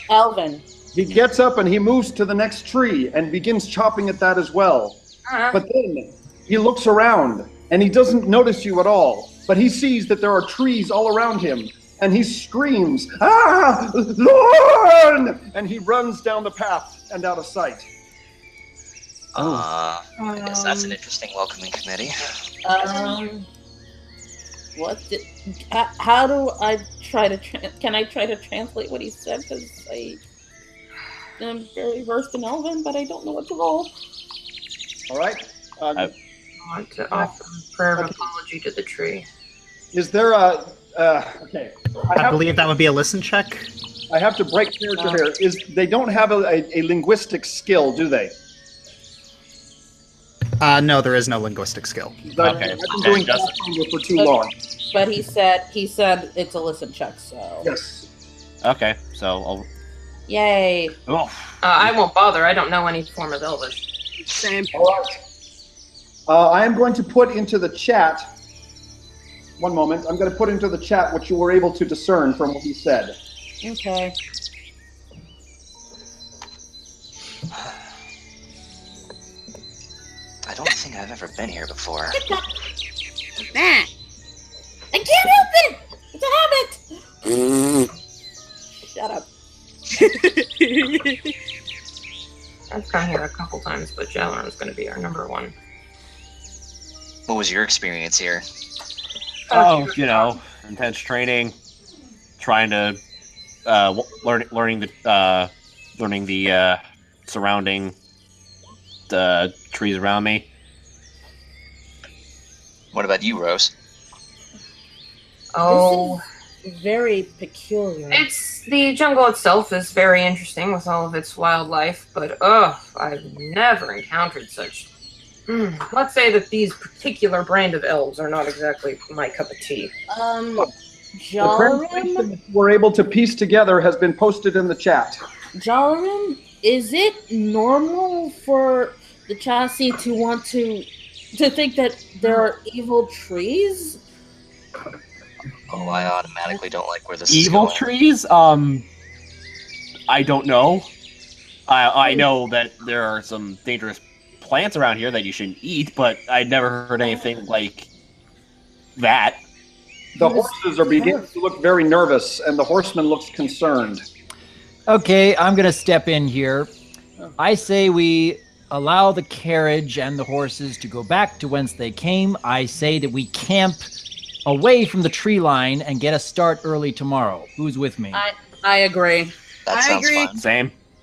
Elven. He gets up and he moves to the next tree and begins chopping at that as well. But then he looks around and he doesn't notice you at all. But he sees that there are trees all around him. And he screams, "Ah, Lorne!" And he runs down the path and out of sight. Yes, that's an interesting welcoming committee. How do I try to? Can I try to translate what he said? Because I am very versed in Elven, but I don't know what to roll. All right. I want to offer a prayer of apology to the tree. Is there a... okay. I believe that would be a listen check. I have to break character here. They don't have a linguistic skill, do they? No, there is no linguistic skill. Okay. I've been doing Pathfinder for too long. But he said it's a listen check, so. Yes. Okay, so I'll... Yay. Oh. I won't bother. I don't know any form of Elvish. Same. All right. I am going to put into the chat... One moment. I'm going to put into the chat what you were able to discern from what he said. Okay. I don't think I've ever been here before. That. I can't help it! It's a habit! Shut up. I've come here a couple times, but Jalron is going to be our number one. What was your experience here? Oh, you know, intense training, trying to learning the surrounding the trees around me. What about you, Rose? Oh, this is very peculiar. It's the jungle itself is very interesting with all of its wildlife, but I've never encountered such. Let's say that these particular brand of elves are not exactly my cup of tea. Jalarim? The translation we're able to piece together has been posted in the chat. Jalarim, is it normal for the chassis to want to think that there are evil trees? Oh, I automatically don't like where this Evil is going. trees? I don't know. I know that there are some dangerous plants around here that you shouldn't eat, but I'd never heard anything like that. The horses are beginning to look very nervous, and the horseman looks concerned. Okay, I'm going to step in here. I say we allow the carriage and the horses to go back to whence they came. I say that we camp away from the tree line and get a start early tomorrow. Who's with me? I agree. That sounds fun. Same.